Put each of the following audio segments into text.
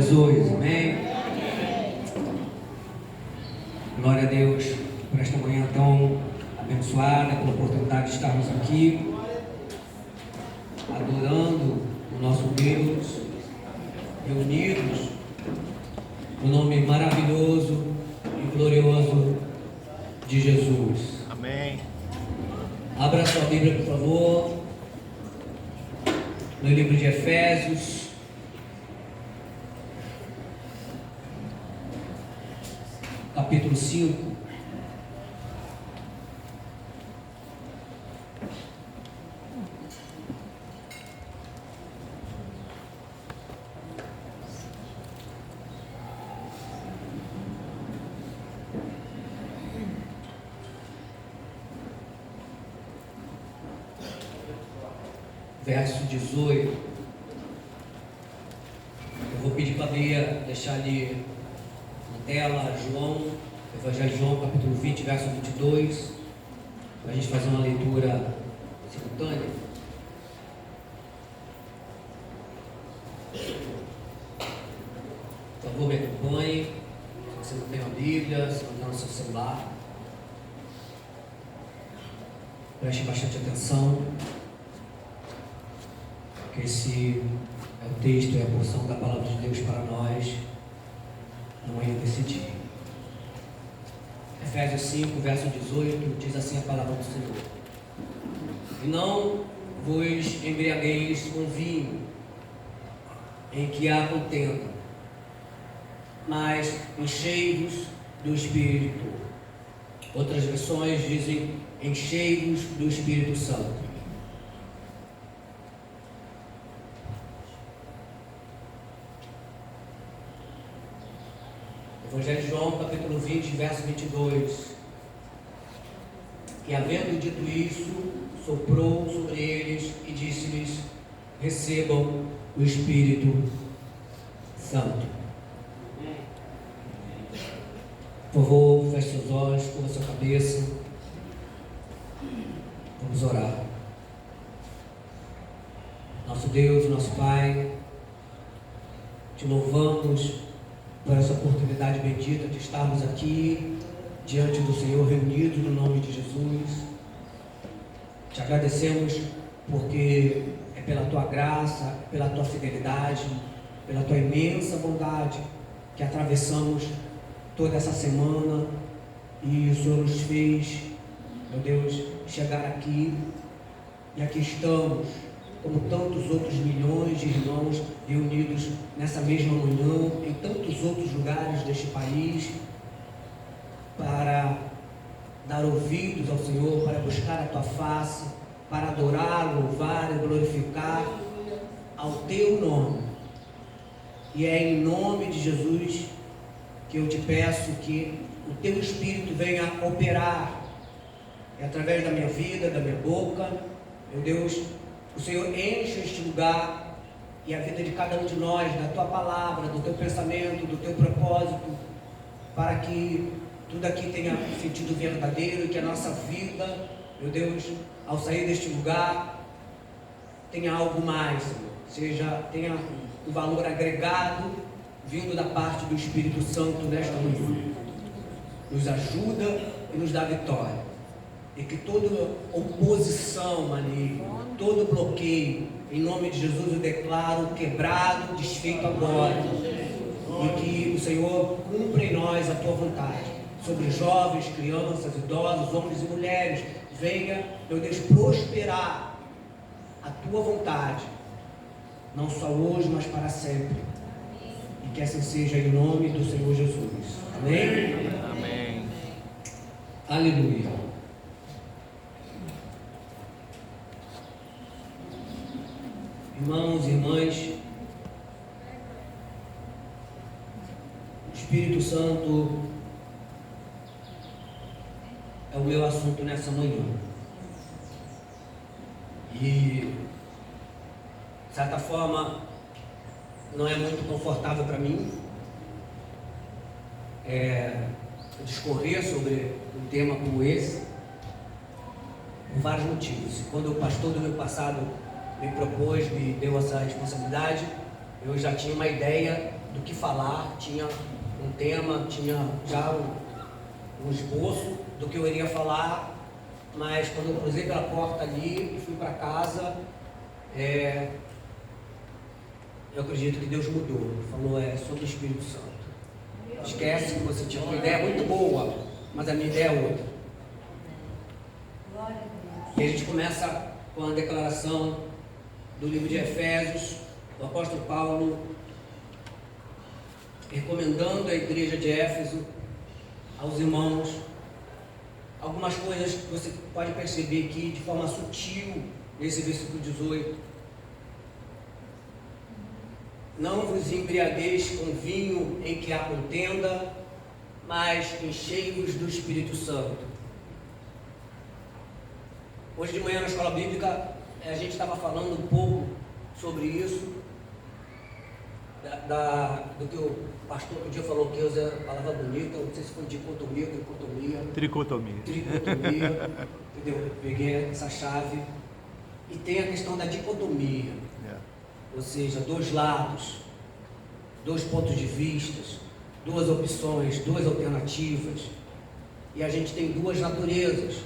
Jesus, amém? Glória a Deus por esta manhã tão abençoada, pela oportunidade de estarmos aqui adorando o nosso Deus, reunidos no nome maravilhoso e glorioso de Jesus. Amém. Abra sua Bíblia, por favor, no livro de Efésios, capítulo 5. Verso 18. Eu vou pedir para a Bia deixar ali na tela João, Evangelho de João, capítulo 20, verso 22, para a gente fazer uma leitura simultânea. Por favor, me acompanhe. Se você não tem a Bíblia, se não tem o seu celular, preste bastante atenção, porque esse é o texto, é a porção da palavra de Deus para nós na manhã desse dia. Efésios 5, verso 18, diz assim a palavra do Senhor: E não vos embriagueis com vinho, em que há contenda, mas enchei-vos do Espírito. Outras versões dizem: enchei-vos do Espírito Santo. Evangelho de João, capítulo 20, verso 22. E havendo dito isso, soprou sobre eles e disse-lhes: recebam o Espírito Santo. Por favor, feche seus olhos, curva sua cabeça. Vamos orar. Nosso Deus, nosso Pai, te louvamos por essa oportunidade bendita de estarmos aqui diante do Senhor, reunidos no nome de Jesus. Te agradecemos porque é pela Tua graça, pela Tua fidelidade, pela Tua imensa bondade que atravessamos toda essa semana e o Senhor nos fez, meu Deus, chegar aqui, e aqui estamos, como tantos outros milhões de irmãos reunidos nessa mesma manhã, em tantos outros lugares deste país, para dar ouvidos ao Senhor, para buscar a Tua face, para adorar, louvar e glorificar ao Teu nome. E é em nome de Jesus que eu te peço que o Teu Espírito venha operar, e através da minha vida, da minha boca, meu Deus, o Senhor enche este lugar e a vida de cada um de nós, da Tua palavra, do Teu pensamento, do Teu propósito, para que tudo aqui tenha sentido verdadeiro e que a nossa vida, meu Deus, ao sair deste lugar, tenha algo mais, Senhor. Tenha um valor agregado vindo da parte do Espírito Santo nesta manhã. Nos ajuda e nos dá vitória. E que toda oposição maligna, todo bloqueio, em nome de Jesus eu declaro quebrado, desfeito agora. E que o Senhor cumpra em nós a Tua vontade, sobre jovens, crianças, idosos, homens e mulheres. Venha, meu Deus, prosperar a Tua vontade, não só hoje, mas para sempre. E que assim seja em nome do Senhor Jesus. Amém? Amém. Aleluia. Irmãos e irmãs, o Espírito Santo é o meu assunto nessa manhã. E, de certa forma, não é muito confortável para mim discorrer sobre um tema como esse, por vários motivos. Quando o pastor do ano passado me propôs, me deu essa responsabilidade, eu já tinha uma ideia do que falar, tinha um tema, tinha já um esboço do que eu iria falar, mas quando eu cruzei pela porta ali e fui para casa, eu acredito que Deus mudou. Falou, sobre o Espírito Santo. Esquece que você tinha uma ideia muito boa, mas a minha ideia é outra. E a gente começa com a declaração do livro de Efésios, do apóstolo Paulo, recomendando à igreja de Éfeso, aos irmãos, algumas coisas que você pode perceber aqui de forma sutil, nesse versículo 18. Não vos embriagueis com vinho em que há contenda, mas enchei-vos do Espírito Santo. Hoje de manhã na escola bíblica, a gente estava falando um pouco sobre isso, do que o pastor um dia falou que usa a palavra bonita, não sei se foi dicotomia ou tricotomia. Tricotomia, entendeu? Eu peguei essa chave. E tem a questão da dicotomia, ou seja, dois lados, dois pontos de vista, duas opções, duas alternativas. E a gente tem duas naturezas,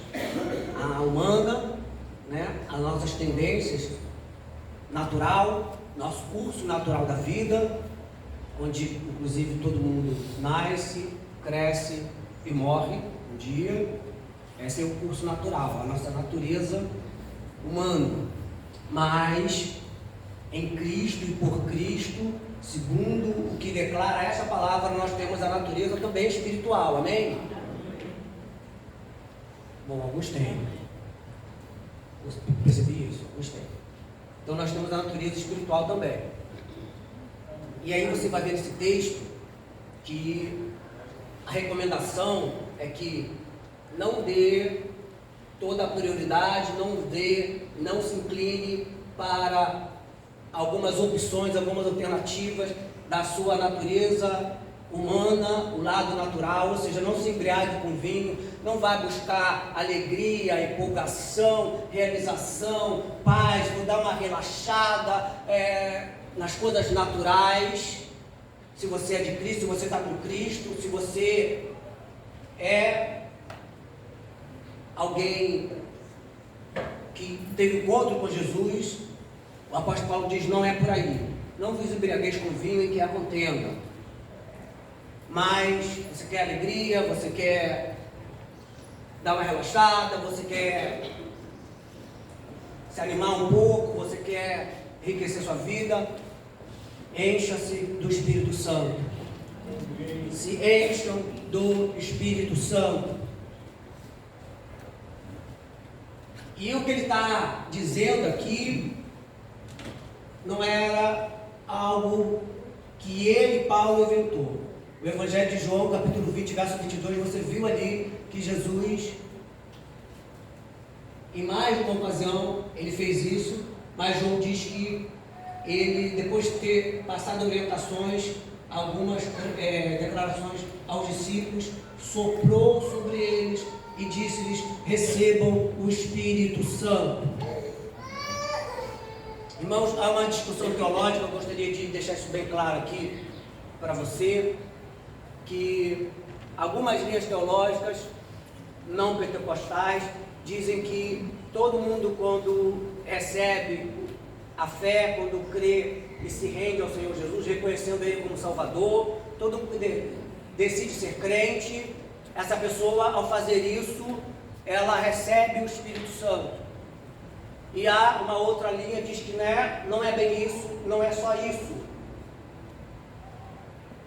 a humana, as nossas tendências, natural, nosso curso natural da vida, onde inclusive todo mundo nasce, cresce e morre um dia. Esse é o curso natural, a nossa natureza humana. Mas em Cristo e por Cristo, segundo o que declara essa palavra, nós temos a natureza também espiritual, amém? Bom, alguns têm. Eu percebi isso, alguns têm. Então nós temos a natureza espiritual também. E aí você vai ver nesse texto que a recomendação é que não dê toda a prioridade, não se incline para algumas opções, algumas alternativas da sua natureza humana, o lado natural, ou seja, não se embriague com vinho, não vai buscar alegria, empolgação, realização, paz, vou dar uma relaxada nas coisas naturais. Se você é de Cristo, se você está com Cristo, se você é alguém que teve encontro com Jesus, o apóstolo Paulo diz, não é por aí. Não vos embriagueis com vinho em que há contenda. Mas você quer alegria, você quer dar uma relaxada, você quer se animar um pouco, você quer enriquecer sua vida, encha-se do Espírito Santo. Se encham do Espírito Santo. E o que ele está dizendo aqui não era algo que ele, Paulo, inventou. O Evangelho de João, capítulo 20, verso 22, você viu ali que Jesus, em mais de uma ocasião, ele fez isso, mas João diz que ele, depois de ter passado orientações, algumas declarações aos discípulos, soprou sobre eles e disse-lhes, recebam o Espírito Santo. Irmãos, há uma discussão teológica, eu gostaria de deixar isso bem claro aqui para você, que algumas linhas teológicas não pentecostais dizem que todo mundo, quando recebe a fé, quando crê e se rende ao Senhor Jesus, reconhecendo Ele como Salvador, todo mundo decide ser crente, essa pessoa, ao fazer isso, ela recebe o Espírito Santo. E há uma outra linha que diz que não é bem isso, não é só isso.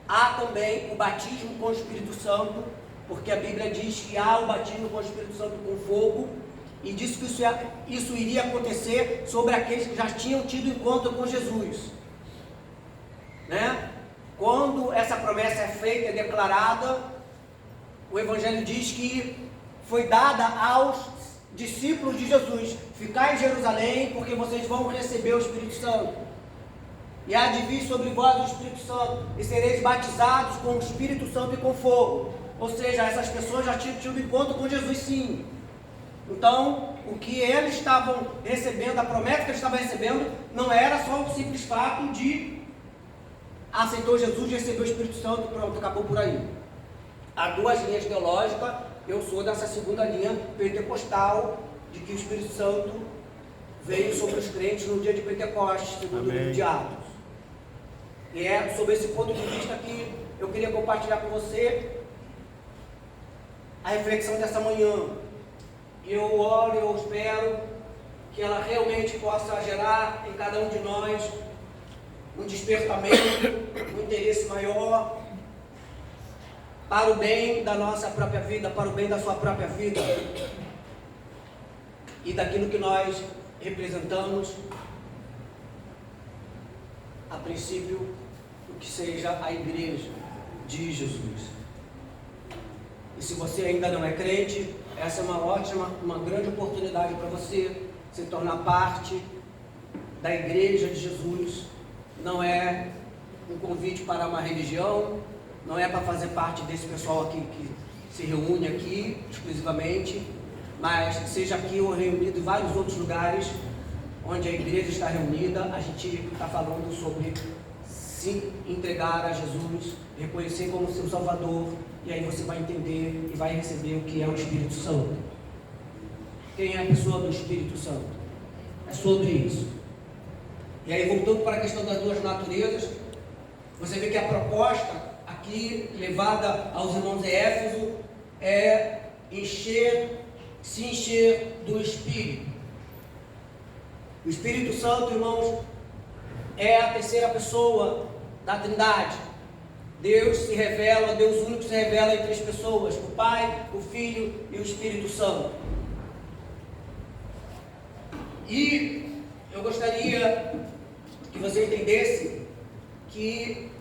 Há também o batismo com o Espírito Santo, porque a Bíblia diz que há o batismo com o Espírito Santo com fogo, e diz que isso iria acontecer sobre aqueles que já tinham tido encontro com Jesus. Quando essa promessa é feita e declarada, o Evangelho diz que foi dada aos discípulos de Jesus: ficai em Jerusalém, porque vocês vão receber o Espírito Santo. E há de vir sobre vós o Espírito Santo, e sereis batizados com o Espírito Santo e com fogo. Ou seja, essas pessoas já tinham tido encontro com Jesus, sim. Então, o que eles estavam recebendo, a promessa que eles estavam recebendo, não era só o simples fato de aceitou Jesus, recebeu o Espírito Santo, pronto, acabou por aí. Há duas linhas teológicas, eu sou dessa segunda linha pentecostal, de que o Espírito Santo veio sobre os crentes no dia de Pentecostes, segundo o livro de Atos. E é sob esse ponto de vista que eu queria compartilhar com você a reflexão dessa manhã. Eu oro, eu espero que ela realmente possa gerar em cada um de nós um despertamento, um interesse maior para o bem da nossa própria vida, para o bem da sua própria vida e daquilo que nós representamos, a princípio, o que seja a igreja de Jesus. E se você ainda não é crente, essa é uma grande oportunidade para você se tornar parte da igreja de Jesus. Não é um convite para uma religião, não é para fazer parte desse pessoal aqui que se reúne aqui exclusivamente, mas seja aqui ou reunido em vários outros lugares onde a igreja está reunida, a gente está falando sobre se entregar a Jesus, reconhecer como seu Salvador, e aí você vai entender e vai receber o que é o Espírito Santo. Quem é a pessoa do Espírito Santo? É sobre isso. E aí, voltando para a questão das duas naturezas, você vê que a proposta aqui, levada aos irmãos de Éfeso, é se encher do Espírito. O Espírito Santo, irmãos, é a terceira pessoa da Trindade. Deus se revela, Deus único se revela em três pessoas: o Pai, o Filho e o Espírito Santo. E eu gostaria que você entendesse que,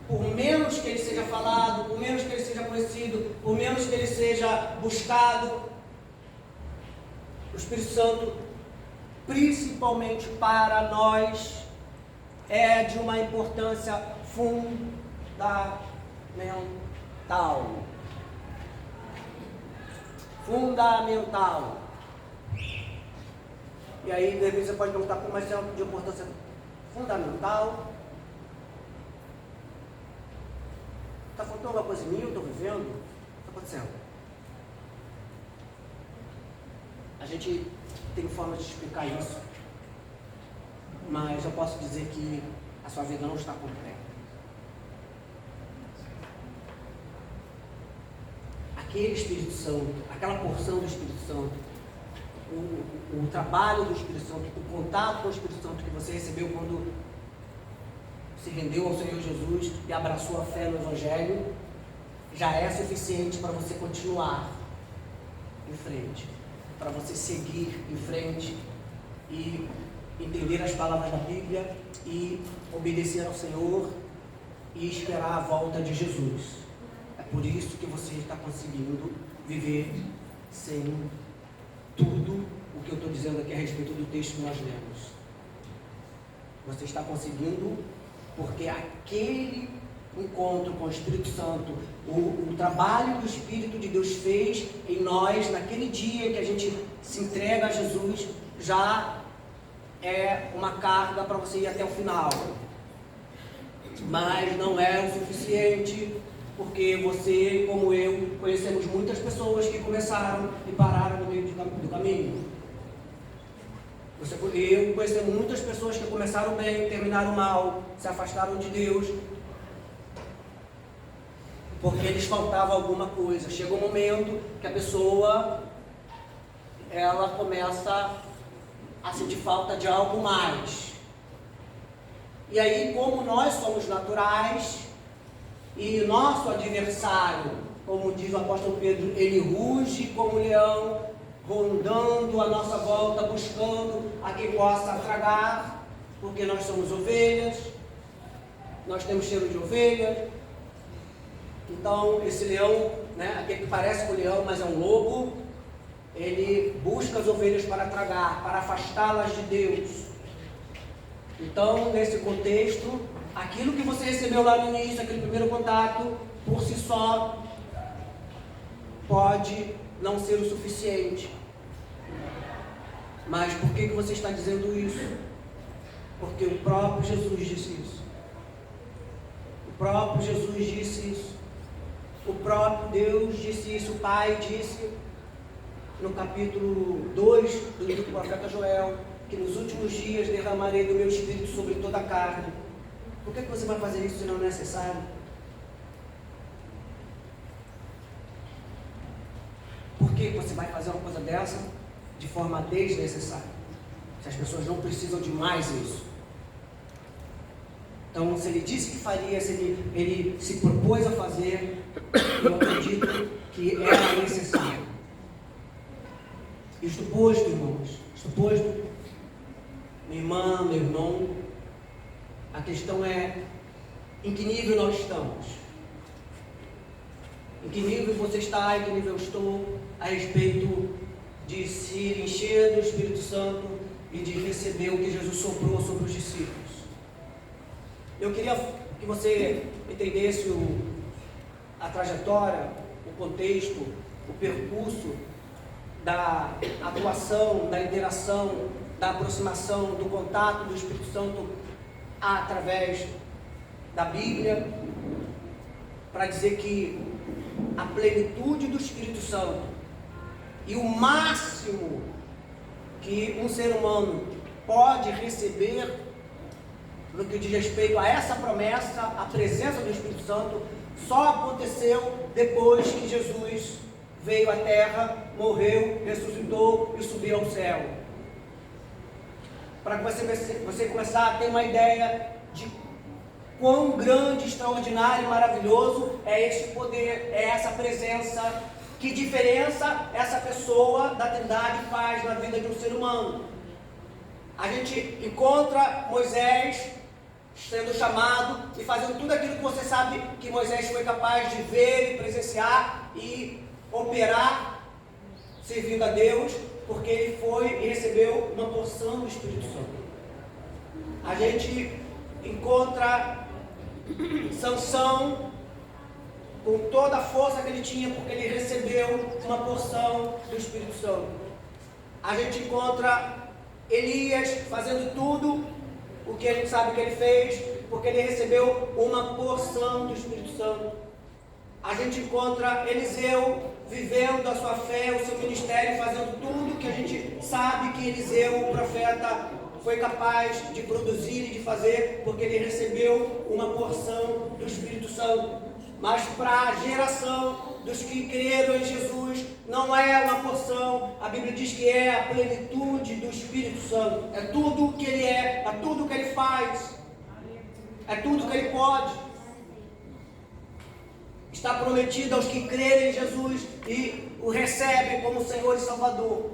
por menos que ele seja falado, por menos que ele seja conhecido, por menos que ele seja buscado, o Espírito Santo, principalmente para nós, é de uma importância fundamental. Fundamental. E aí, de repente, você pode perguntar, como é de importância fundamental? Está faltando alguma coisa em mim? Eu estou vivendo? O que está acontecendo? A gente tem forma de explicar isso, mas eu posso dizer que a sua vida não está completa. Aquele Espírito Santo, aquela porção do Espírito Santo, o trabalho do Espírito Santo, o contato com o Espírito Santo que você recebeu quando se rendeu ao Senhor Jesus e abraçou a fé no Evangelho, já é suficiente para você continuar em frente, para você seguir em frente e entender as palavras da Bíblia e obedecer ao Senhor e esperar a volta de Jesus. É por isso que você está conseguindo viver sem tudo o que eu estou dizendo aqui a respeito do texto que nós lemos. Você está conseguindo porque aquele encontro com o Espírito Santo, o trabalho que o Espírito de Deus fez em nós, naquele dia que a gente se entrega a Jesus, já é uma carga para você ir até o final. Mas não é o suficiente, porque você, como eu, conhecemos muitas pessoas que começaram e pararam no meio do caminho. Eu conhecemos muitas pessoas que começaram bem, terminaram mal, se afastaram de Deus, porque lhes faltava alguma coisa. Chega um momento que a pessoa, ela começa a sentir falta de algo mais. E aí, como nós somos naturais, e nosso adversário, como diz o apóstolo Pedro, ele ruge como um leão, rondando a nossa volta, buscando a quem possa tragar, porque nós somos ovelhas, nós temos cheiro de ovelha. Então, esse leão, aquele que parece com o leão, mas é um lobo, ele busca as ovelhas para tragar, para afastá-las de Deus. Então, nesse contexto, aquilo que você recebeu lá no início, aquele primeiro contato, por si só, pode não ser o suficiente. Mas por que você está dizendo isso? Porque o próprio Jesus disse isso. próprio Jesus disse isso. O próprio Deus disse isso. O Pai disse no capítulo 2 do livro do profeta Joel, que nos últimos dias derramarei do meu espírito sobre toda a carne. Por que você vai fazer isso se não é necessário? Por que você vai fazer uma coisa dessa de forma desnecessária? Se as pessoas não precisam de mais isso. Então, se ele disse que faria, se ele se propôs a fazer, eu acredito que era necessário. Isto posto, irmãos, isto posto, minha irmã, meu irmão, a questão é em que nível nós estamos. Em que nível você está, em que nível eu estou, a respeito de se encher do Espírito Santo e de receber o que Jesus soprou sobre os discípulos. Eu queria que você entendesse a trajetória, o contexto, o percurso da atuação, da interação, da aproximação, do contato do Espírito Santo através da Bíblia, para dizer que a plenitude do Espírito Santo e o máximo que um ser humano pode receber no que diz respeito a essa promessa, a presença do Espírito Santo, só aconteceu depois que Jesus veio à terra, morreu, ressuscitou e subiu ao céu. Para que você começar a ter uma ideia de quão grande, extraordinário e maravilhoso é este poder, é essa presença, que diferença essa pessoa da Trindade faz na vida de um ser humano. A gente encontra Moisés sendo chamado e fazendo tudo aquilo que você sabe que Moisés foi capaz de ver e presenciar e operar, servindo a Deus, porque ele foi e recebeu uma porção do Espírito Santo. A gente encontra Sansão com toda a força que ele tinha, porque ele recebeu uma porção do Espírito Santo. A gente encontra Elias fazendo tudo o que a gente sabe que ele fez, porque ele recebeu uma porção do Espírito Santo. A gente encontra Eliseu vivendo a sua fé, o seu ministério, fazendo tudo que a gente sabe que Eliseu, o profeta, foi capaz de produzir e de fazer, porque ele recebeu uma porção do Espírito Santo. Mas para a geração dos que creram em Jesus, não é uma porção. A Bíblia diz que é a plenitude do Espírito Santo. É tudo o que ele é tudo o que ele faz, é tudo o que ele pode. Está prometido aos que crerem em Jesus e o recebem como Senhor e Salvador.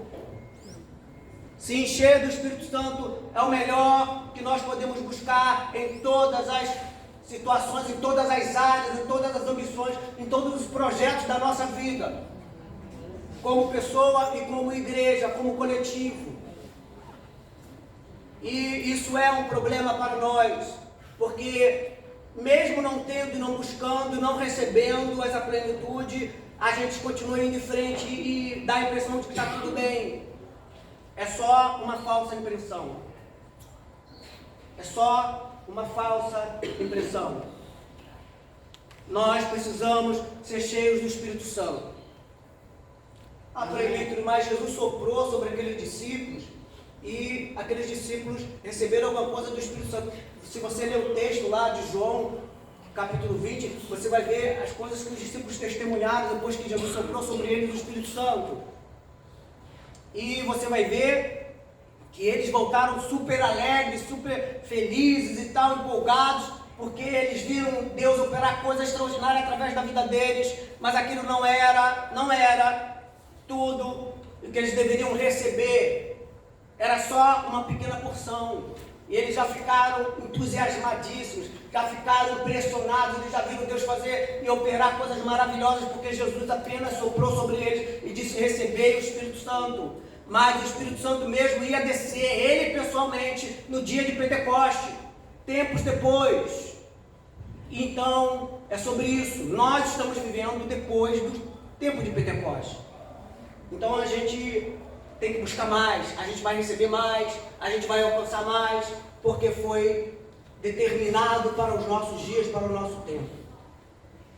Se encher do Espírito Santo é o melhor que nós podemos buscar em todas as situações, em todas as áreas, em todas as ambições, em todos os projetos da nossa vida, como pessoa e como igreja, como coletivo. E isso é um problema para nós, porque mesmo não tendo, não buscando, não recebendo essa plenitude, a gente continua indo em frente e dá a impressão de que está tudo bem. É só uma falsa impressão. É só uma falsa impressão. Nós precisamos ser cheios do Espírito Santo. Mas Jesus soprou sobre aqueles discípulos e aqueles discípulos receberam alguma coisa do Espírito Santo. Se você ler o texto lá de João, capítulo 20, você vai ver as coisas que os discípulos testemunharam depois que Jesus soprou sobre eles o Espírito Santo. E você vai ver que eles voltaram super alegres, super felizes e tal, empolgados, porque eles viram Deus operar coisas extraordinárias através da vida deles, mas aquilo não era tudo o que eles deveriam receber, era só uma pequena porção. E eles já ficaram entusiasmadíssimos, já ficaram impressionados, eles já viram Deus fazer e operar coisas maravilhosas, porque Jesus apenas soprou sobre eles e disse: recebei o Espírito Santo. Mas o Espírito Santo mesmo ia descer, ele pessoalmente, no dia de Pentecoste, tempos depois. Então, é sobre isso. Nós estamos vivendo depois do tempo de Pentecoste. Então a gente tem que buscar mais, a gente vai receber mais, a gente vai alcançar mais, porque foi determinado para os nossos dias, para o nosso tempo.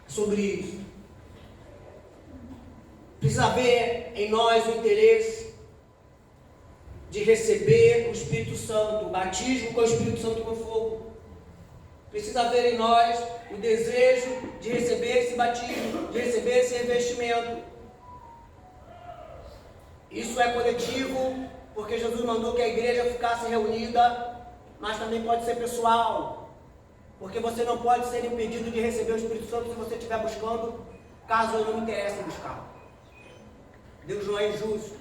Sobre isso. Precisa haver em nós o interesse de receber o Espírito Santo, o batismo com o Espírito Santo com fogo. Precisa haver em nós o desejo de receber esse batismo, de receber esse revestimento. Isso é coletivo, porque Jesus mandou que a igreja ficasse reunida, mas também pode ser pessoal, porque você não pode ser impedido de receber o Espírito Santo se você estiver buscando, caso eu não me interesse em buscar. Deus não é injusto.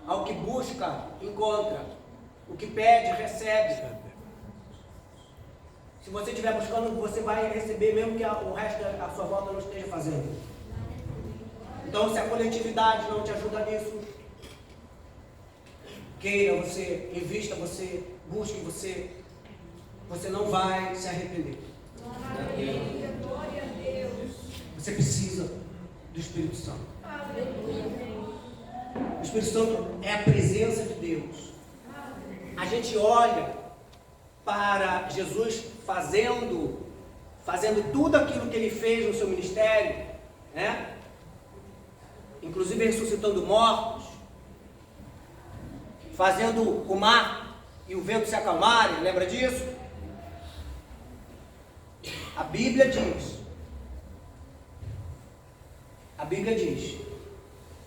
Ao que busca, encontra. O que pede, recebe. Se você estiver buscando, você vai receber, mesmo que o resto da sua volta não esteja fazendo. Então, se a coletividade não te ajuda nisso, queira, você invista, você busque, você não vai se arrepender. Você precisa do Espírito Santo. O Espírito Santo é a presença de Deus. A gente olha para Jesus fazendo tudo aquilo que ele fez no seu ministério, né? Inclusive ressuscitando mortos, fazendo o mar e o vento se acalmarem, lembra disso? A Bíblia diz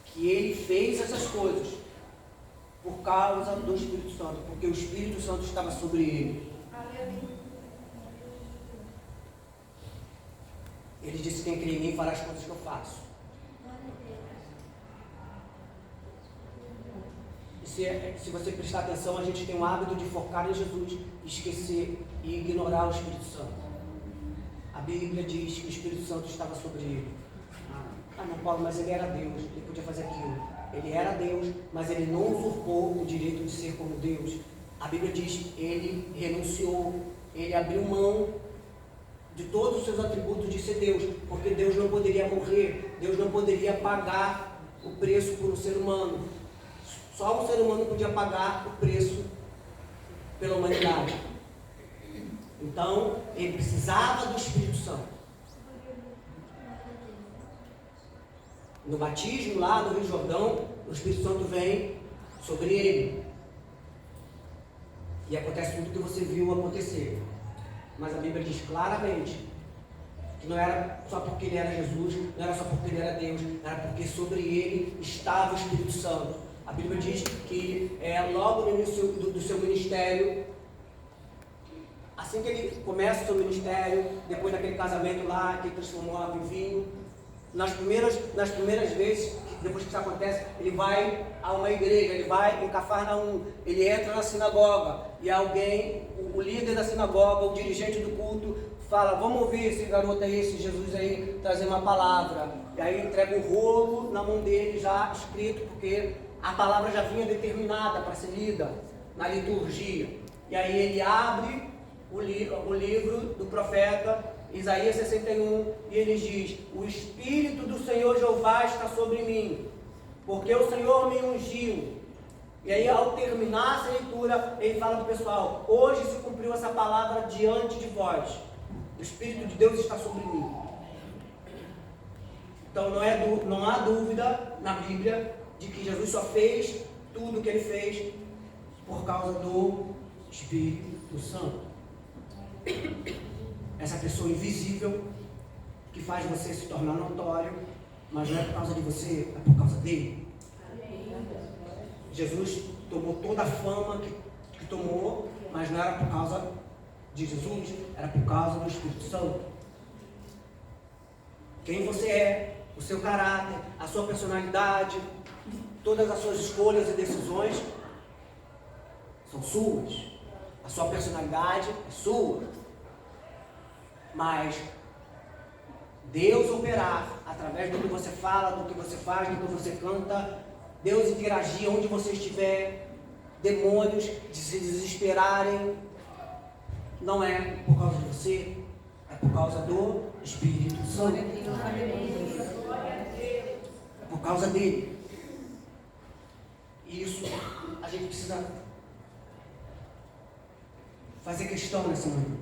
que ele fez essas coisas por causa do Espírito Santo, porque o Espírito Santo estava sobre ele. Ele disse: quem crê em mim fará as coisas que eu faço. Se você prestar atenção, a gente tem o hábito de focar em Jesus, esquecer e ignorar o Espírito Santo. A Bíblia diz que o Espírito Santo estava sobre ele. Não, Paulo, mas ele era Deus, ele podia fazer aquilo. Ele era Deus, mas ele não usurpou o direito de ser como Deus. A Bíblia diz que ele renunciou, ele abriu mão de todos os seus atributos de ser Deus, porque Deus não poderia morrer, Deus não poderia pagar o preço por um ser humano. Só um ser humano podia pagar o preço pela humanidade. Então, ele precisava do Espírito Santo. No batismo lá do Rio Jordão, o Espírito Santo vem sobre ele. E acontece tudo que você viu acontecer. Mas a Bíblia diz claramente que não era só porque ele era Jesus, não era só porque ele era Deus, era porque sobre ele estava o Espírito Santo. A Bíblia diz que logo no início do seu ministério, assim que ele começa o seu ministério, depois daquele casamento lá, que ele transformou água em vinho, nas primeiras vezes, depois que isso acontece, ele vai a uma igreja, ele vai em Cafarnaum, ele entra na sinagoga, e alguém, o líder da sinagoga, o dirigente do culto, fala: vamos ouvir esse garoto aí, esse Jesus aí, trazer uma palavra. E aí entrega o rolo na mão dele já escrito, porque a palavra já vinha determinada para ser lida na liturgia. E aí ele abre o livro do profeta Isaías 61, e ele diz: o Espírito do Senhor Jeová está sobre mim, porque o Senhor me ungiu. E aí, ao terminar essa leitura, ele fala para o pessoal: hoje se cumpriu essa palavra diante de vós. O Espírito de Deus está sobre mim. Então não há dúvida na Bíblia de que Jesus só fez tudo o que ele fez por causa do Espírito Santo. Essa pessoa invisível que faz você se tornar notório, mas não é por causa de você, é por causa dele. Jesus tomou toda a fama que tomou, mas não era por causa de Jesus, era por causa do Espírito Santo. Quem você é, o seu caráter, a sua personalidade, todas as suas escolhas e decisões são suas. A sua personalidade é sua. Mas Deus operar através do que você fala, do que você faz, do que você canta, Deus interagir onde você estiver, demônios de se desesperarem, não é por causa de você, é por causa do Espírito Santo. É por causa dele. E isso a gente precisa fazer questão nessa manhã.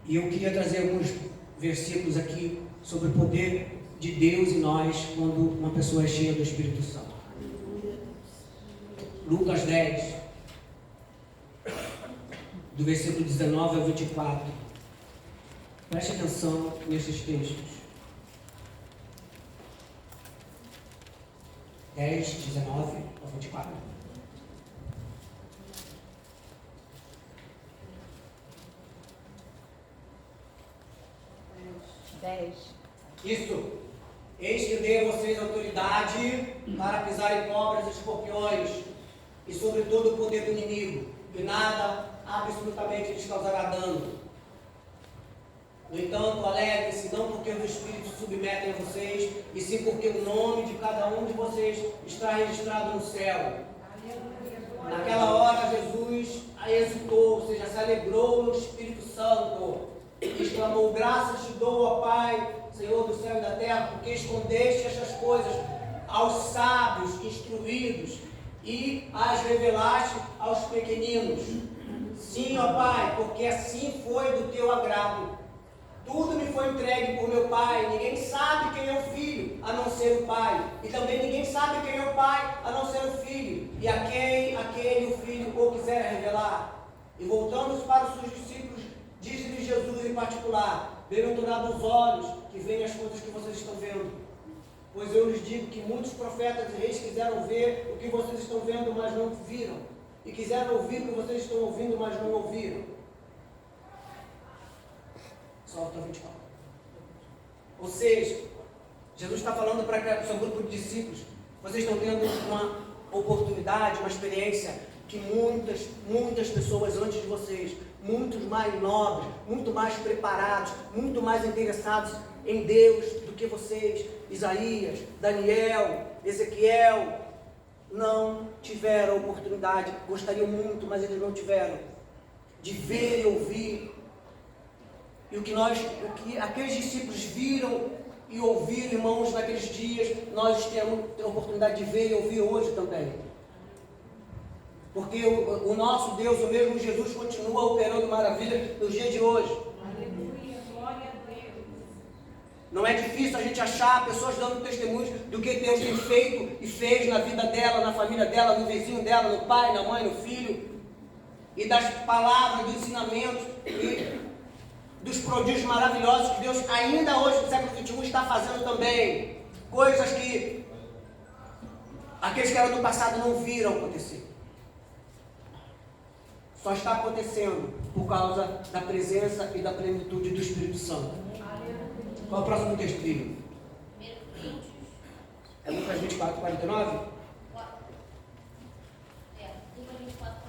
E eu queria trazer alguns versículos aqui sobre o poder de Deus em nós quando uma pessoa é cheia do Espírito Santo. Lucas 10, do versículo 19 ao 24. Preste atenção nesses textos. 10, 19 ao 24. Isso. Eis que dei a vocês autoridade para pisar em cobras e escorpiões e sobre todo o poder do inimigo, e nada absolutamente lhes causará dano. No entanto, alegrem-se não porque os espíritos submetem a vocês, e sim porque o nome de cada um de vocês está registrado no céu. Naquela hora Jesus a exultou, ou seja, se alegrou no Espírito Santo, e exclamou: graças te dou, ó Pai, Senhor do céu e da terra, porque escondeste estas coisas aos sábios instruídos e as revelaste aos pequeninos. Sim, ó Pai, porque assim foi do teu agrado. Tudo me foi entregue por meu Pai. Ninguém sabe quem é o Filho, a não ser o Pai. E também ninguém sabe quem é o Pai, a não ser o Filho. E a quem aquele o Filho o quiser revelar. E voltando para os seus discípulos, diz-lhes Jesus em particular: bem-aventurados os olhos que veem as coisas que vocês estão vendo. Pois eu lhes digo que muitos profetas e reis quiseram ver o que vocês estão vendo, mas não viram. E quiseram ouvir o que vocês estão ouvindo, mas não ouviram. Solta 24. Ou seja, Jesus está falando para o seu grupo de discípulos: vocês estão tendo uma oportunidade, uma experiência que muitas pessoas antes de vocês, muitos mais nobres, muito mais preparados, muito mais interessados em Deus do que vocês, Isaías, Daniel, Ezequiel, não tiveram oportunidade. Gostariam muito, mas eles não tiveram, de ver e ouvir. E o que aqueles discípulos viram e ouviram, irmãos, naqueles dias, nós temos a oportunidade de ver e ouvir hoje também. Porque o nosso Deus, o mesmo Jesus, continua operando maravilha nos dias de hoje. Aleluia, glória a Deus. Não é difícil a gente achar pessoas dando testemunhos do que Deus tem feito e fez na vida dela, na família dela, no vizinho dela, no pai, na mãe, no filho. E das palavras, dos ensinamentos e dos prodígios maravilhosos que Deus ainda hoje no século XXI está fazendo também. Coisas que aqueles que eram do passado não viram acontecer. Só está acontecendo por causa da presença e da plenitude do Espírito Santo. Qual é o próximo texto, Bíblia? É Lucas 24, 49? Lucas 24, 49.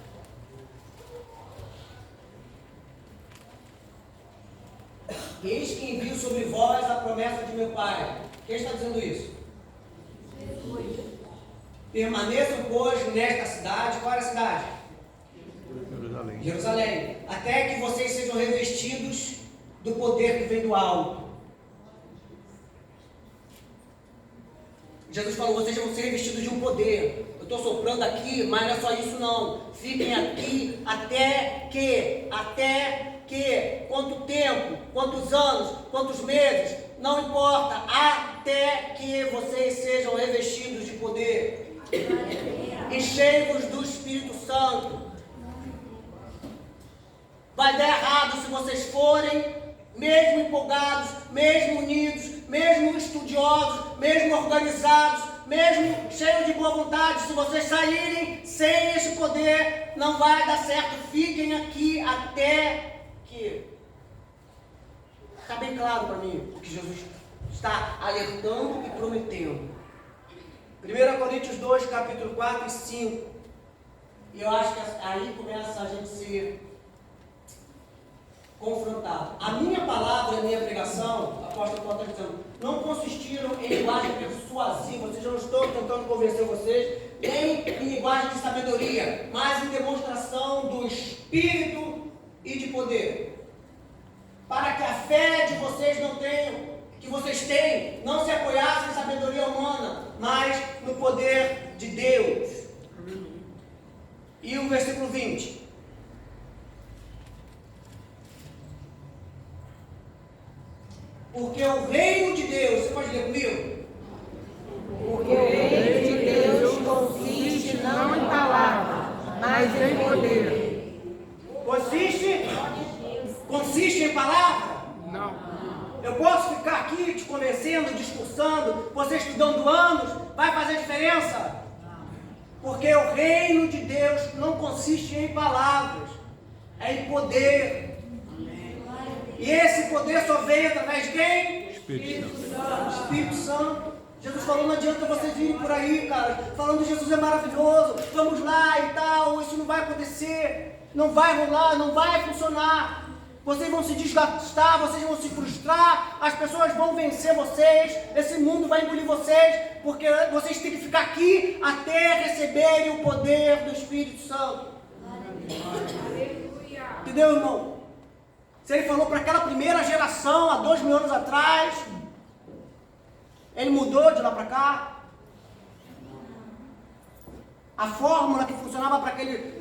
Eis que envio sobre vós a promessa de meu Pai. Quem está dizendo isso? Permaneçam, pois, nesta cidade. Qual é a cidade? Jerusalém. Até que vocês sejam revestidos do poder que vem do alto. Jesus falou: vocês vão ser revestidos de um poder. Eu estou soprando aqui, mas não é só isso não. Fiquem aqui até que, quanto tempo, quantos anos, quantos meses, não importa, até que vocês sejam revestidos de poder. E cheios do Espírito Santo. Vai dar errado se vocês forem, mesmo empolgados, mesmo unidos, mesmo estudiosos, mesmo organizados, mesmo cheios de boa vontade. Se vocês saírem sem esse poder, não vai dar certo. Fiquem aqui até que... Está bem claro para mim o que Jesus está alertando e prometendo. 1 Coríntios 2, capítulo 4 e 5. E eu acho que aí começa a gente ser confrontado. A minha palavra e a minha pregação, a apóstolo Paulo está dizendo, não consistiram em linguagem persuasiva, ou seja, eu não estou tentando convencer vocês, nem em linguagem de sabedoria, mas em demonstração do Espírito e de poder. Para que a fé de vocês que vocês têm, não se apoiasse em sabedoria humana, mas no poder de Deus. E o versículo 20. Porque o reino de Deus, você pode ler comigo? Porque o reino de Deus consiste não em palavras, mas em poder. Consiste em palavra? Não. Eu posso ficar aqui te convencendo, discursando, você estudando anos, vai fazer diferença? Porque o reino de Deus não consiste em palavras, é em poder. E esse poder só vem através de quem? Espírito Santo. Jesus falou, não adianta vocês virem por aí, cara, falando Jesus é maravilhoso, vamos lá e tal, isso não vai acontecer, não vai rolar, não vai funcionar. Vocês vão se desgastar, vocês vão se frustrar, as pessoas vão vencer vocês, esse mundo vai engolir vocês, porque vocês têm que ficar aqui até receberem o poder do Espírito Santo. Aleluia. Entendeu, irmão? Se ele falou para aquela primeira geração, há 2000 anos atrás, ele mudou de lá para cá. A fórmula que funcionava para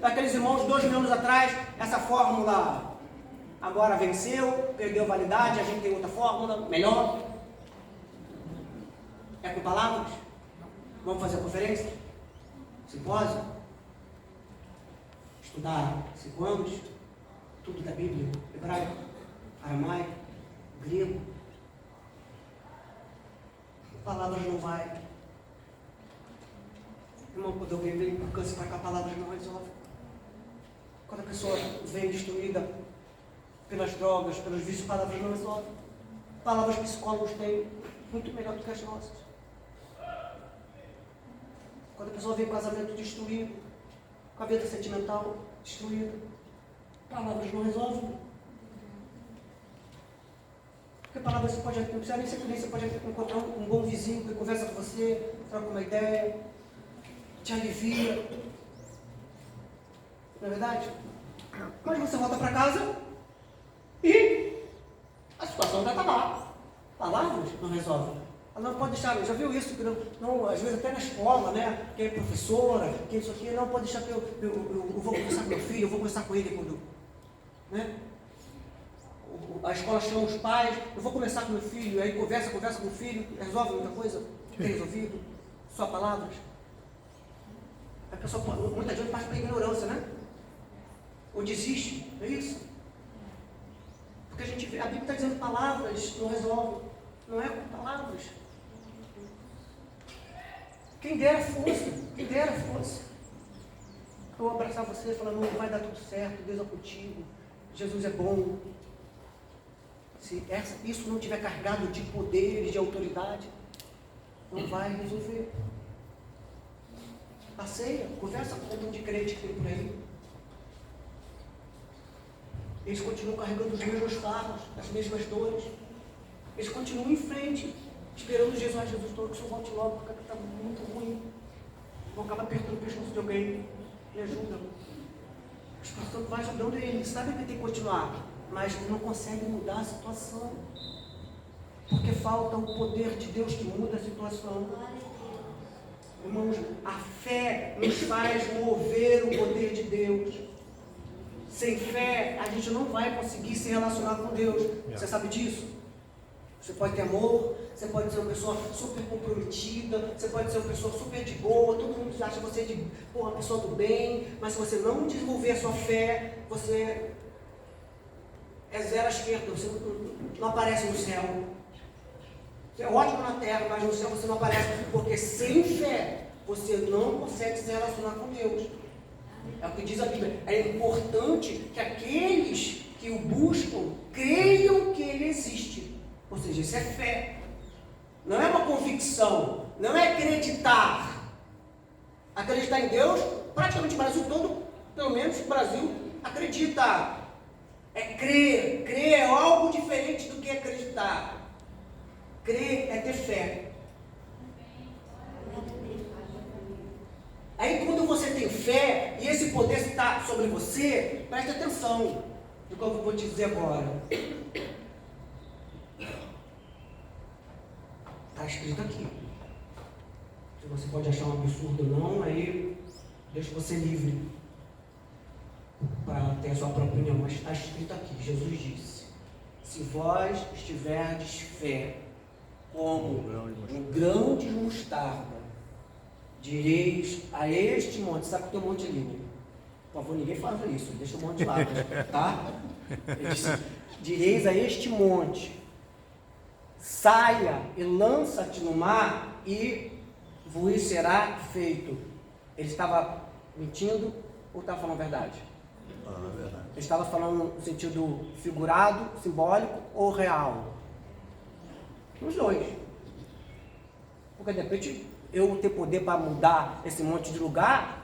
aqueles irmãos 2000 anos atrás, essa fórmula agora venceu, perdeu validade, a gente tem outra fórmula, melhor. É com palavras? Vamos fazer a conferência? Simpósio? Estudar 5 anos? Tudo da Bíblia, hebraico, aramaico, grego. Palavras não vai. Irmão, quando alguém vem com câncer para cá, palavras não resolve. Quando a pessoa vem destruída pelas drogas, pelos vícios, palavras não resolvem. Palavras que psicólogos têm muito melhor do que as nossas. Quando a pessoa vem com o casamento destruído, com a vida sentimental destruída, palavras não resolvem. Porque palavras você pode, não precisa nem ser crente, você pode encontrar um bom vizinho que conversa com você, troca uma ideia, te alivia. Não é verdade? Mas você volta para casa e a situação já está lá. Palavras não resolvem. Ela não pode deixar, já viu isso? Que não, às vezes até na escola, né? Que é professora, que isso aqui, não pode deixar que eu vou conversar com meu filho, eu vou conversar com ele quando. Né? A escola chama os pais, eu vou conversar com meu filho, aí conversa com o filho, resolve muita coisa? Tem resolvido? Só palavras? A pessoa, muita gente passa pela ignorância, né? Ou desiste, é isso? Porque a Bíblia está dizendo palavras não resolve, não é com palavras. Quem dera fosse. Eu vou abraçar você e falar, não vai dar tudo certo, Deus é contigo, Jesus é bom. Se isso não tiver carregado de poder, de autoridade, não vai resolver. A ceia, conversa com um monte de crente que tem por aí. Eles continuam carregando os mesmos fardos, as mesmas dores. Eles continuam em frente, esperando Jesus. Jesus, estou que o Senhor volte logo, porque está muito ruim. Vou acabar apertando o pescoço de alguém. Me ajuda. O Espírito Santo vai ajudando ele. Sabe que tem que continuar, mas não consegue mudar a situação. Porque falta o poder de Deus que muda a situação. Irmãos, a fé nos faz mover o poder de Deus. Sem fé, a gente não vai conseguir se relacionar com Deus. Você sabe disso? Você pode ter amor, você pode ser uma pessoa super comprometida, você pode ser uma pessoa super de boa, todo mundo acha você uma pessoa do bem, mas se você não desenvolver a sua fé, você é zero à esquerda, você não aparece no céu. Você é ótimo na terra, mas no céu você não aparece, porque sem fé você não consegue se relacionar com Deus. É o que diz a Bíblia. É importante que aqueles que o buscam creiam que ele existe. Ou seja, isso é fé. Não é uma convicção, não é acreditar. Acreditar em Deus, praticamente o Brasil todo, pelo menos o Brasil, acredita. É crer. Crer é algo diferente do que acreditar. Crer é ter fé. Aí quando você tem fé e esse poder está sobre você, preste atenção no que eu vou te dizer agora. Está escrito aqui. Se você pode achar um absurdo ou não, aí deixa você livre para ter a sua própria opinião. Mas está escrito aqui, Jesus disse: se vós estiverdes fé, como um grão de mostarda, direis a este monte, sabe que tem um monte ali, né? Por favor, ninguém fala isso, deixa o monte lá, tá? Ele disse, direis a este monte, saia e lança-te no mar e vos será feito. Ele estava mentindo ou estava falando a verdade? Verdade. Ele estava falando no sentido figurado, simbólico ou real? Os dois. Porque de repente eu ter poder para mudar esse monte de lugar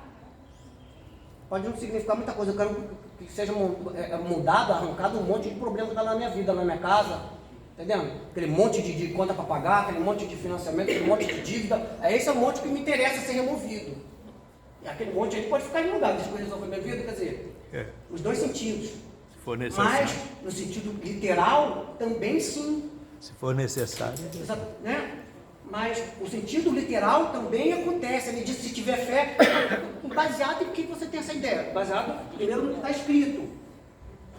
pode não significar muita coisa. Eu quero que seja mudado, arrancado um monte de problema que está na minha vida, na minha casa. Entendendo? Aquele monte de conta para pagar, aquele monte de financiamento, aquele monte de dívida. Esse é o monte que me interessa ser removido. E aquele monte aí pode ficar em lugar, deixa eu resolver minha vida, quer dizer, os dois sentidos. Se for necessário. Mas, no sentido literal, também sim. Se for necessário. Né? Mas o sentido literal também acontece. Ele diz, se tiver fé, baseado em que você tem essa ideia? Baseado, primeiro, no que está escrito.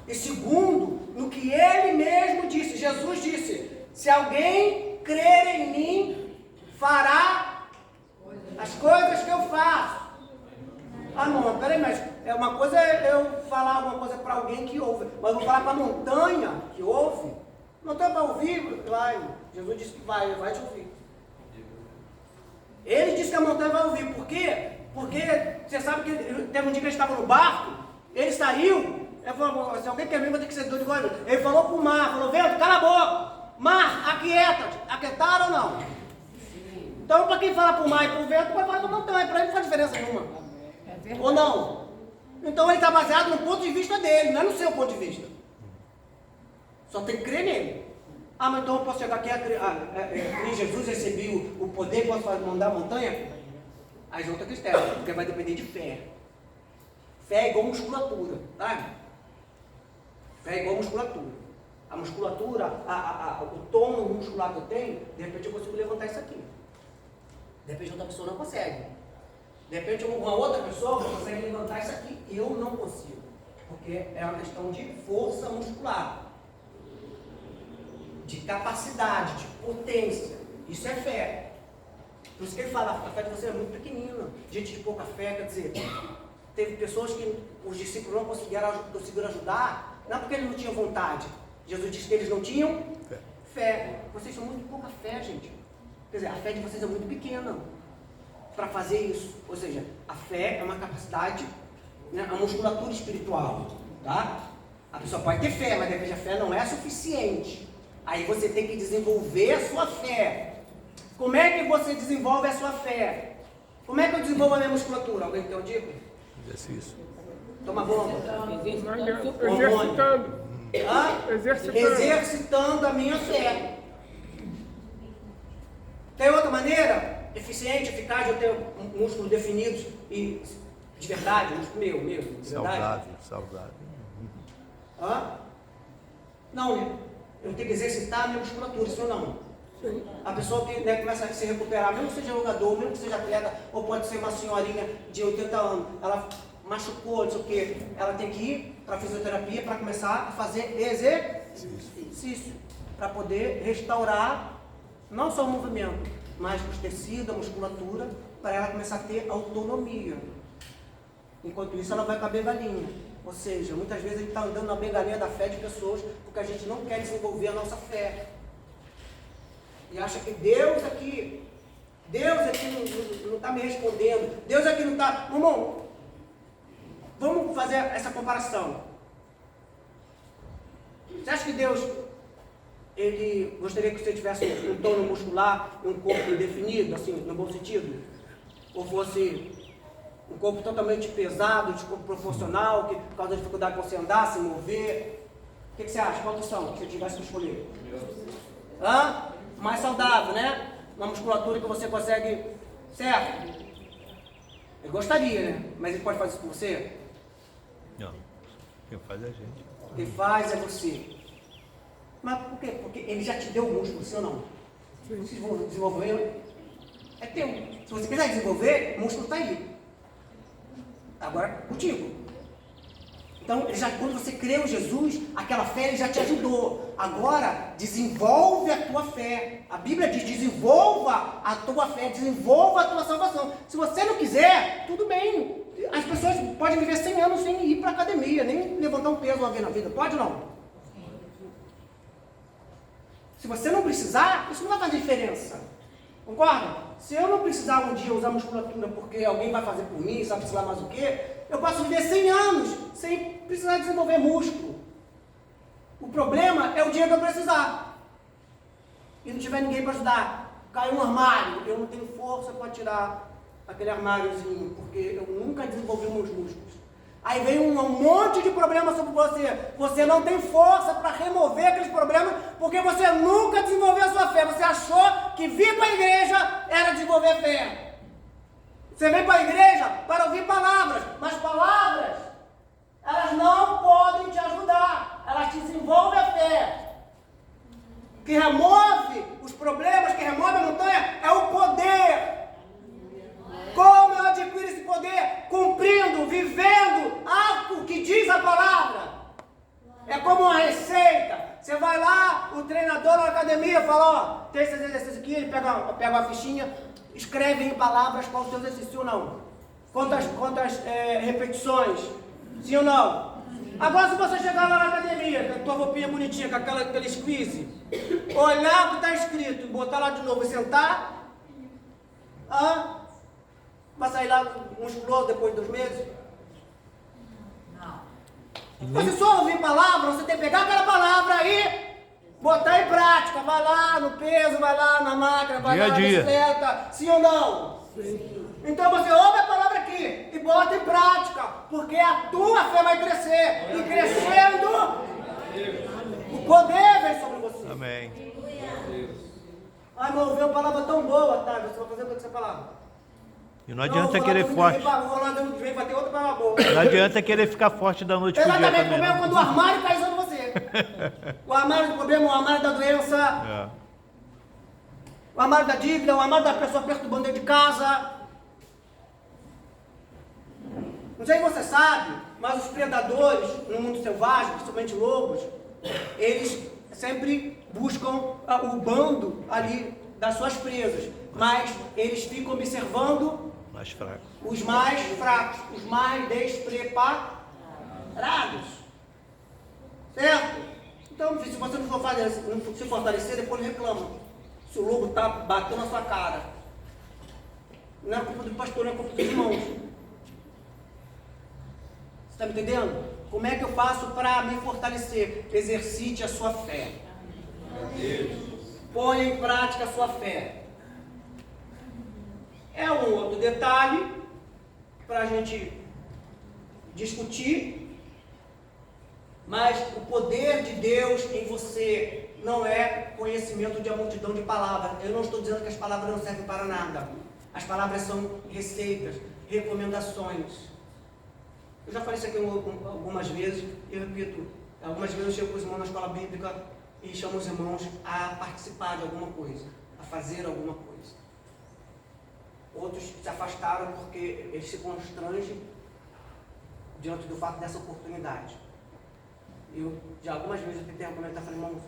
E segundo, no que ele mesmo disse. Jesus disse, se alguém crer em mim, fará as coisas que eu faço. Ah não, peraí, mas uma coisa é eu falar alguma coisa para alguém que ouve, mas eu vou falar para a montanha que ouve. Não tem para ouvir, vai. Jesus disse que vai te ouvir. Ele disse que a montanha vai ouvir. Por quê? Porque você sabe que teve um dia que ele estava no barco, ele saiu, ele falou, se alguém quer vir, vai ter que ser doido igual ele. Ele falou para o mar, falou, vento, cala a boca, mar, aquieta-te. Aquietaram ou não? Então, para quem fala para o mar e para o vento, vai falar para a montanha, para ele não faz diferença nenhuma. Ou não? Então ele está baseado no ponto de vista dele, não é no seu ponto de vista. Só tem que crer nele. Ah, mas então eu posso chegar aqui em Jesus, recebi o poder, posso mandar a montanha? Aí é outra questão, porque vai depender de fé. Fé é igual musculatura, tá? Fé é igual musculatura. A musculatura, o tônus muscular que eu tenho, de repente eu consigo levantar isso aqui. De repente outra pessoa não consegue. De repente uma outra pessoa consegue levantar isso aqui, eu não consigo. Porque é uma questão de força muscular, de capacidade, de potência. Isso é fé. Por isso que ele fala, a fé de você é muito pequenina, gente de pouca fé, quer dizer, teve pessoas que os discípulos não conseguiram ajudar, não porque eles não tinham vontade. Jesus disse que eles não tinham fé. Vocês são muito pouca fé, gente. Quer dizer, a fé de vocês é muito pequena para fazer isso. Ou seja, a fé é uma capacidade, né, a musculatura espiritual, tá? A pessoa pode ter fé, mas de repente a fé não é suficiente. Aí você tem que desenvolver a sua fé. Como é que você desenvolve a sua fé? Como é que eu desenvolvo a minha musculatura? Alguém tem uma dica? Exercício. Toma bomba. Exercitando. Exercitando a minha fé. Tem outra maneira eficiente, eficaz de eu ter músculos definidos e de verdade, músculo meu mesmo, de verdade? Saudável. Não, né? Eu tenho que exercitar a minha musculatura, isso não. Sim. A pessoa que, né, começa a se recuperar, mesmo que seja jogador, mesmo que seja atleta, ou pode ser uma senhorinha de 80 anos, ela machucou, não sei o quê, ela tem que ir para a fisioterapia para começar a fazer exercício, para poder restaurar não só o movimento, mas os tecidos, a musculatura, para ela começar a ter autonomia. Enquanto isso, ela vai com a bengalinha. Ou seja, muitas vezes a gente está andando na bengalinha da fé de pessoas porque a gente não quer desenvolver a nossa fé. E acha que Deus aqui não está me respondendo. Deus aqui não está... Irmão, vamos fazer essa comparação. Você acha que Deus, ele gostaria que você tivesse um tônus muscular e um corpo definido, assim, no bom sentido? Ou fosse um corpo totalmente pesado, desproporcional, que por causa da dificuldade de você andar, se mover? O que você acha? Qual a opção que você tivesse que escolher? Mais saudável, né? Uma musculatura que você consegue... Certo? Ele gostaria, né? Mas ele pode fazer isso com você? Não. Quem faz é a gente. Quem faz é você. Mas por quê? Porque ele já te deu o músculo, sim ou não? Se desenvolver, é teu. Se você quiser desenvolver, o músculo está aí. Agora, contigo. Então, quando você creu em Jesus, aquela fé ele já te ajudou. Agora, desenvolve a tua fé. A Bíblia diz, desenvolva a tua fé, desenvolva a tua salvação. Se você não quiser, tudo bem. As pessoas podem viver 100 anos sem ir para a academia, nem levantar um peso uma vez na vida. Pode ou não? Se você não precisar, isso não vai fazer diferença. Concorda? Se eu não precisar um dia usar musculatura porque alguém vai fazer por mim, sabe lá mais o quê, eu posso viver 100 anos sem precisar desenvolver músculo. O problema é o dia que eu precisar. E não tiver ninguém para ajudar. Caiu um armário, eu não tenho força para tirar aquele armáriozinho, porque eu nunca desenvolvi meus músculos. Aí vem um monte de problemas sobre você. Você não tem força para remover aqueles problemas, porque você nunca desenvolveu a sua fé. Você achou que vir para a igreja era desenvolver fé. Você vem para a igreja para ouvir palavras, mas palavras, elas não podem te ajudar. Elas te desenvolvem a fé. O que remove os problemas, que remove a montanha, é o poder. Como eu adquiro esse poder? Cumprindo, vivendo algo que diz a palavra. É como uma receita. Você vai lá, o treinador na academia fala, ó, tem esse exercício aqui, ele pega uma fichinha, escreve em palavras qual o seu exercício ou não. Quantas repetições, sim ou não? Agora se você chegar lá na academia, com a tua roupinha bonitinha, com aquele squeeze, olhar o que está escrito, botar lá de novo e sentar, vai sair lá musculoso depois de 2 meses? Não. Você só ouvir palavra, você tem que pegar aquela palavra e botar em prática. Vai lá no peso, vai lá na máquina, vai lá na bicicleta. Sim ou não? Sim. Então você ouve a palavra aqui e bota em prática, porque a tua fé vai crescer. E crescendo, o poder vem sobre você. Amém. Ai, meu, ouviu uma palavra tão boa, tá? Você vai fazer o que essa palavra? E não adianta querer forte. Não adianta querer ficar forte da noite pro dia também. Exatamente, o problema é quando o armário cai sobre você. O armário do problema, o armário da doença, o armário da dívida, o armário da pessoa perturbando dentro de casa. Não sei se você sabe, mas os predadores no mundo selvagem, principalmente lobos, eles sempre buscam o bando ali das suas presas, mas eles ficam observando mais fraco. Os mais fracos, os mais despreparados. Certo? Então, se você não se fortalecer, depois não reclama. Se o lobo está batendo na sua cara. Não é culpa do pastor, não é culpa dos irmãos. Você está me entendendo? Como é que eu faço para me fortalecer? Exercite a sua fé. Ponha em prática a sua fé. É um outro detalhe para a gente discutir, mas o poder de Deus em você não é conhecimento de uma multidão de palavras. Eu não estou dizendo que as palavras não servem para nada. As palavras são receitas, recomendações. Eu já falei isso aqui algumas vezes, e eu repito, algumas vezes eu chego com os irmãos na escola bíblica e chamo os irmãos a participar de alguma coisa, a fazer alguma coisa. Outros se afastaram porque eles se constrangem diante do fato dessa oportunidade. Eu, já algumas vezes, eu tentei argumentar, falei, irmão,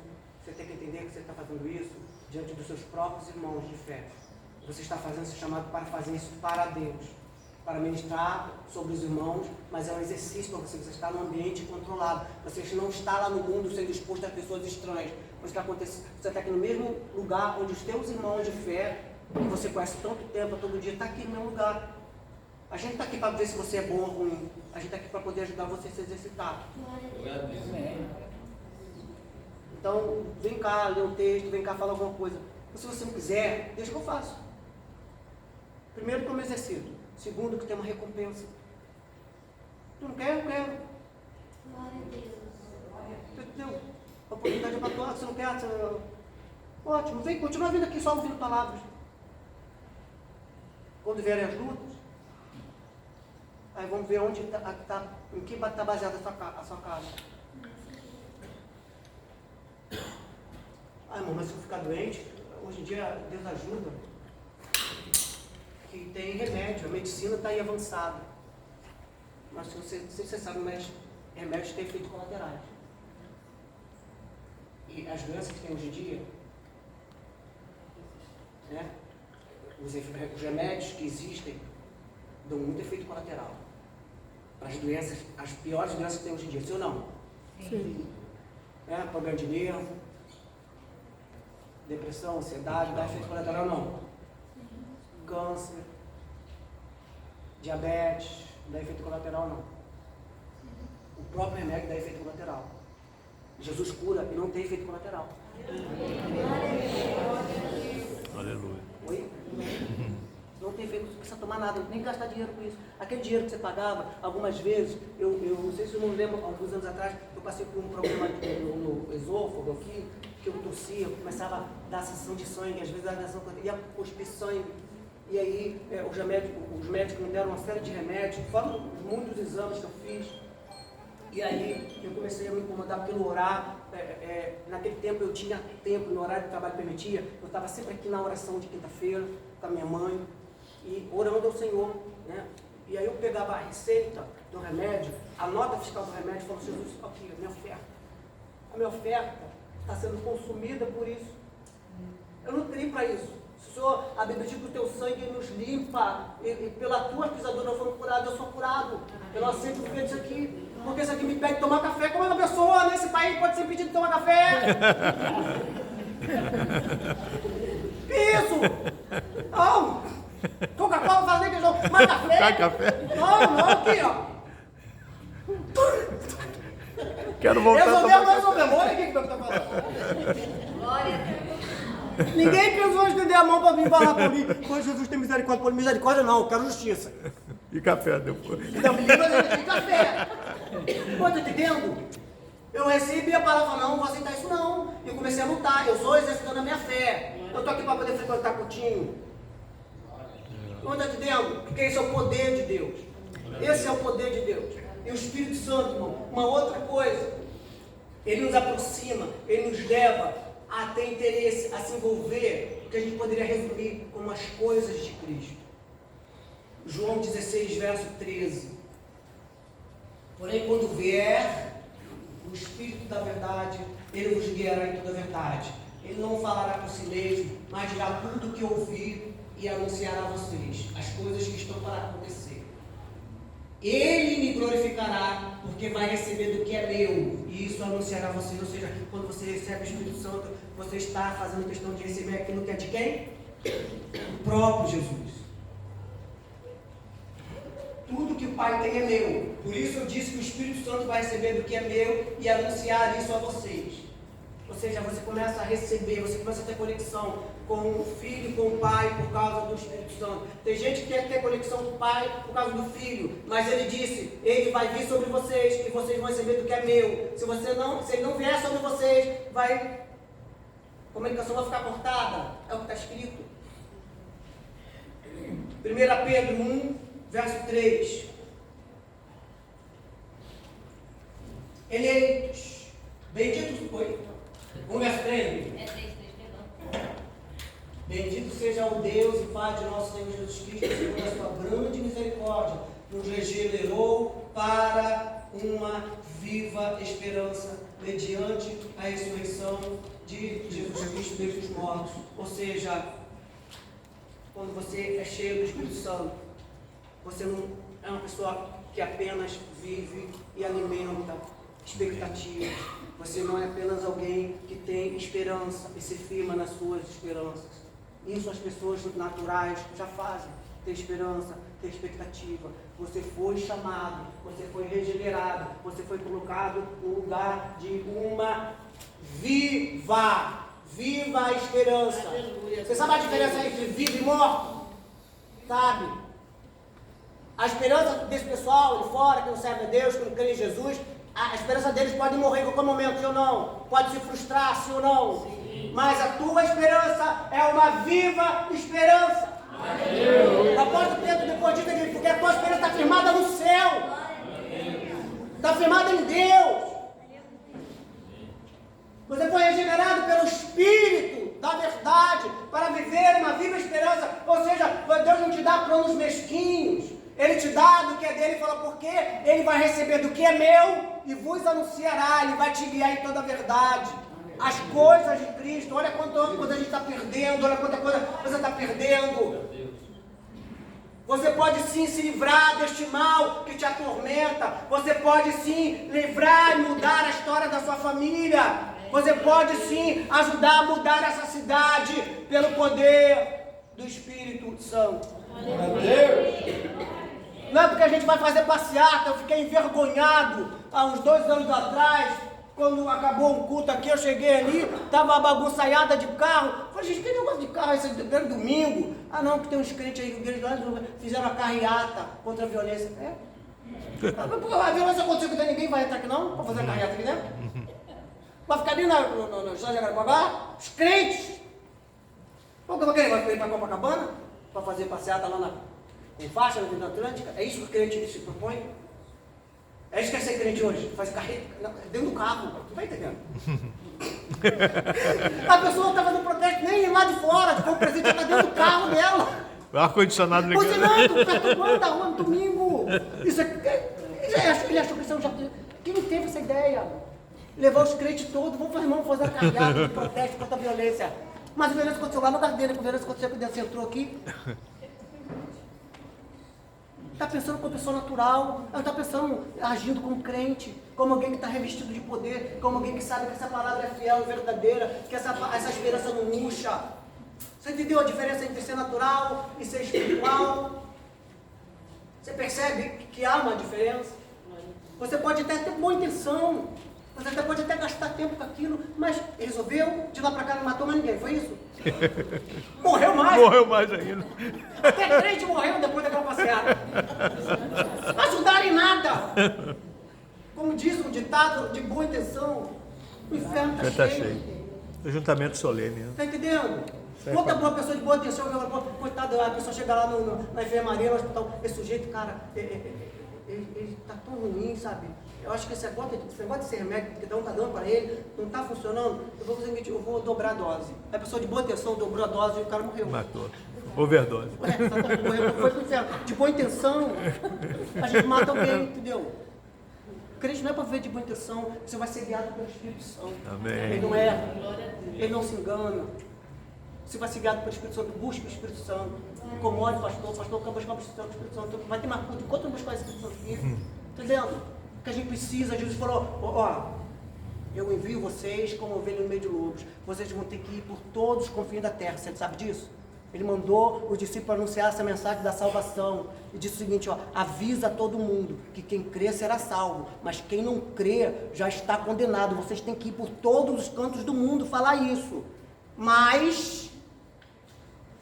você tem que entender que você está fazendo isso diante dos seus próprios irmãos de fé. Você está fazendo esse chamado para fazer isso para Deus, para ministrar sobre os irmãos, mas é um exercício para você. Você está num ambiente controlado. Você não está lá no mundo sendo exposto a pessoas estranhas. Você está aqui no mesmo lugar onde os teus irmãos de fé, que você conhece tanto tempo, todo dia, está aqui no mesmo lugar. A gente está aqui para ver se você é bom ou ruim. A gente está aqui para poder ajudar você a se exercitar. Então, vem cá, lê um texto, vem cá, fala alguma coisa. Se você não quiser, deixa que eu faço. Primeiro, que eu me exercito. Segundo, que tem uma recompensa. Tu não quer? Eu quero. Glória a Deus. Entendeu? A oportunidade é para tu. Você não quer? Você... Ótimo. Vem, continua vindo aqui só ouvindo palavras. Quando vierem as lutas, aí vamos ver onde em que está baseada a sua casa. Irmão, mas se eu ficar doente, hoje em dia Deus ajuda. Que tem remédio, a medicina está aí avançada. Mas se você sabe, mas remédios têm efeitos colaterais. E as doenças que tem hoje em dia, né, os remédios que existem dão muito efeito colateral. Para as doenças, as piores doenças que tem hoje em dia, sim ou não? Sim. Problema de nervo, depressão, ansiedade, dá efeito colateral ou não? Câncer, diabetes, dá efeito colateral ou não? O próprio remédio dá efeito colateral. Jesus cura e não tem efeito colateral. Aleluia. Oi? Não tem efeito, não precisa tomar nada, nem gastar dinheiro com isso. Aquele dinheiro que você pagava, algumas vezes, eu não sei se eu não lembro, alguns anos atrás, eu passei por um problema no esôfago aqui, que eu tossia, eu começava a dar sensação de sangue, às vezes a sensação ia cuspir sangue. E aí os médicos me deram uma série de remédios, fora muitos exames que eu fiz. E aí eu comecei a me incomodar pelo orar. Naquele tempo eu tinha tempo, no horário que o trabalho permitia, eu estava sempre aqui na oração de quinta-feira com a minha mãe e orando ao Senhor, né? E aí eu pegava a receita do remédio, a nota fiscal do remédio, e falava: Jesus, aqui, a minha oferta está sendo consumida por isso. Eu não tenho para isso. Senhor, a Bíblia diz que o teu sangue nos limpa, e pela tua pisadura nós fomos curados. Eu sou curado, eu não aceito o que disso aqui, porque isso aqui me pede tomar café. Como é que a pessoa nesse país pode ser impedida de tomar café? Que isso? Não! Coca-Cola faz nem questão, mas café? Não, aqui, ó. Quero voltar Resolvemos, olha aqui que eu estou falando. Glória a Deus. Ninguém pensou em estender a mão para vir falar por mim. Quando Jesus tem misericórdia, por misericórdia não, eu quero justiça. E café depois. Não, mas eu tenho café. Pô, tá entendendo? Eu recebi a palavra, não vou aceitar isso não. E eu comecei a lutar, eu sou exercitando a minha fé. Eu estou aqui para poder frequentar cultinho. Não está entendendo? Porque esse é o poder de Deus. Esse é o poder de Deus. E o Espírito Santo, irmão, uma outra coisa, ele nos aproxima, ele nos leva a ter interesse, a se envolver, que a gente poderia resumir como as coisas de Cristo. João 16, verso 13. Porém, quando vier o Espírito da verdade, ele vos guiará em toda a verdade. Ele não falará por si mesmo, mas dirá tudo o que ouvir e anunciará a vocês as coisas que estão para acontecer. Ele me glorificará, porque vai receber do que é meu, e isso anunciará a vocês. Ou seja, que quando você recebe o Espírito Santo, você está fazendo questão de receber aquilo que é de quem? O próprio Jesus. Tudo que o Pai tem é meu. Por isso eu disse que o Espírito Santo vai receber do que é meu e anunciar isso a vocês. Ou seja, você começa a receber, você começa a ter conexão com o Filho e com o Pai por causa do Espírito Santo. Tem gente que quer ter conexão com o Pai por causa do Filho, mas ele disse: ele vai vir sobre vocês e vocês vão receber do que é meu. Se ele não vier sobre vocês, a comunicação vai ficar cortada. É o que está escrito. 1 Pedro 1, verso 3. Eleitos, benditos foi. 1 verso 3. Bendito seja o Deus e Pai de nosso Senhor Jesus Cristo, segundo a sua grande misericórdia, nos regenerou para uma viva esperança, mediante a ressurreição de Jesus Cristo dentre os mortos. Ou seja, quando você é cheio do Espírito Santo, você não é uma pessoa que apenas vive e alimenta expectativas. Você não é apenas alguém que tem esperança e se firma nas suas esperanças. Isso as pessoas naturais já fazem. Ter esperança, ter expectativa. Você foi chamado, você foi regenerado, você foi colocado no lugar de uma viva esperança. Aleluia. Você sabe a diferença entre vivo e morto? Sabe? A esperança desse pessoal ali fora, que não serve a Deus, que não crê em Jesus, a esperança deles pode morrer em qualquer momento, sim ou não? Pode se frustrar, sim ou não? Sim. Mas a tua esperança é uma viva esperança. Aleluia. O apóstolo Pedro depois diz aqui, porque a tua esperança está firmada no céu. Está firmada em Deus. Você foi regenerado pelo Espírito da verdade para viver uma viva esperança. Ou seja, Deus não te dá planos mesquinhos. Ele te dá do que é dele e falou, porque ele vai receber do que é meu e vos anunciará, ele vai te guiar em toda a verdade. As coisas de Cristo, olha quanta coisa a gente está perdendo, olha quanta coisa você está perdendo. Você pode sim se livrar deste mal que te atormenta. Você pode sim livrar e mudar a história da sua família. Você pode sim ajudar a mudar essa cidade pelo poder do Espírito Santo. Não é porque a gente vai fazer passeata. Eu fiquei envergonhado há uns 2 anos atrás, quando acabou um culto aqui, eu cheguei ali, estava uma bagunçaiada de carro. Falei, gente, que negócio de carro esse primeiro domingo? Ah não, que tem uns crentes aí que fizeram uma carreata contra a violência. A violência aconteceu que ninguém vai entrar aqui não, para fazer a carreata aqui dentro. Vai ficar ali no Jardim Araraquara, os crentes. Qual que eu vou querer? Vai ir para Copacabana? Para fazer passeata lá com faixa na Avenida Atlântica? É isso que o crente se propõe? É isso que é ser crente hoje? Fazer carreta dentro do carro. Tu tá entendendo? A pessoa está fazendo protesto nem lá de fora. Tipo, o presente está dentro do carro dela. O ar-condicionado ligado. Buzinando, perturbando da rua no domingo. Isso ele achou que isso já... Quem teve essa ideia? Levar os crentes todos, vamos fazer a carreata de protesto contra a violência. Mas a violência aconteceu lá no Gardeira, a violência aconteceu quando você entrou aqui. Está pensando como pessoa natural, ela está pensando, agindo como crente, como alguém que está revestido de poder, como alguém que sabe que essa palavra é fiel e verdadeira, que essa esperança não murcha. Você entendeu a diferença entre ser natural e ser espiritual? Você percebe que há uma diferença? Você pode até ter boa intenção, você até pode até gastar tempo com aquilo, mas resolveu, de lá para cá não matou mais ninguém, foi isso? Morreu mais? Morreu mais ainda. Até crente morreu depois daquela passeada. Não ajudaram em nada. Como diz um ditado de boa intenção, o inferno está cheio. Ajuntamento solene. Está entendendo? Quanta boa pessoa de boa intenção, coitada, a pessoa chega lá na enfermaria, no hospital, esse sujeito, cara, ele está tão ruim, sabe? Eu acho que esse negócio de ser remédio que está dando para ele, não está funcionando, eu vou fazer o seguinte, eu vou dobrar a dose. A pessoa de boa intenção dobrou a dose e o cara morreu. Matou. Overdose. Morreu, foi pro inferno. De boa intenção, a gente mata alguém, entendeu? Crente não é para viver de boa intenção, você vai ser guiado pelo Espírito Santo. Amém. Ele não erra, ele não se engana. Você vai ser guiado pelo Espírito Santo, busca o Espírito Santo. Incomode o pastor quer buscar o Espírito Santo. Vai ter mais culto enquanto não buscar o Espírito Santo aqui. Entendendo? Que a gente precisa, Jesus falou, eu envio vocês como ovelha no meio de lobos. Vocês vão ter que ir por todos os confins da terra. Você sabe disso? Ele mandou os discípulos anunciar essa mensagem da salvação. E disse o seguinte, avisa todo mundo que quem crê será salvo. Mas quem não crê já está condenado. Vocês têm que ir por todos os cantos do mundo falar isso. Mas,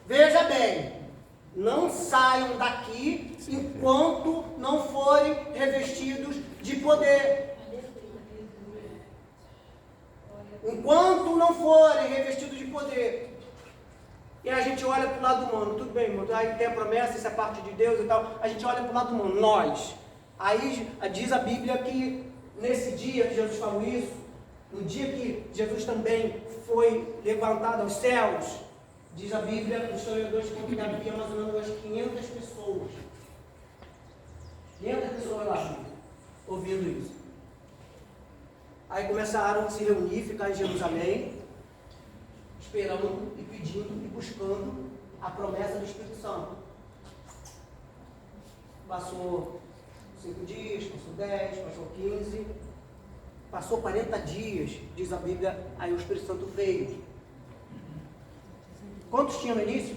veja bem, não saiam daqui enquanto não forem revestidos de poder. Enquanto não forem revestidos de poder. E a gente olha para o lado humano, tudo bem, irmão, aí tem a promessa, isso é parte de Deus e tal. A gente olha para o lado humano, nós. Aí diz a Bíblia que nesse dia que Jesus falou isso, no dia que Jesus também foi levantado aos céus, diz a Bíblia, os historiadores que havia mais ou menos umas 500 pessoas. 500 pessoas lá, ouvindo isso. Aí começaram a se reunir, ficar em Jerusalém, esperando e pedindo e buscando a promessa do Espírito Santo. Passou 5 dias, passou 10, passou 15, passou 40 dias, diz a Bíblia, aí o Espírito Santo veio. Quantos tinha no início?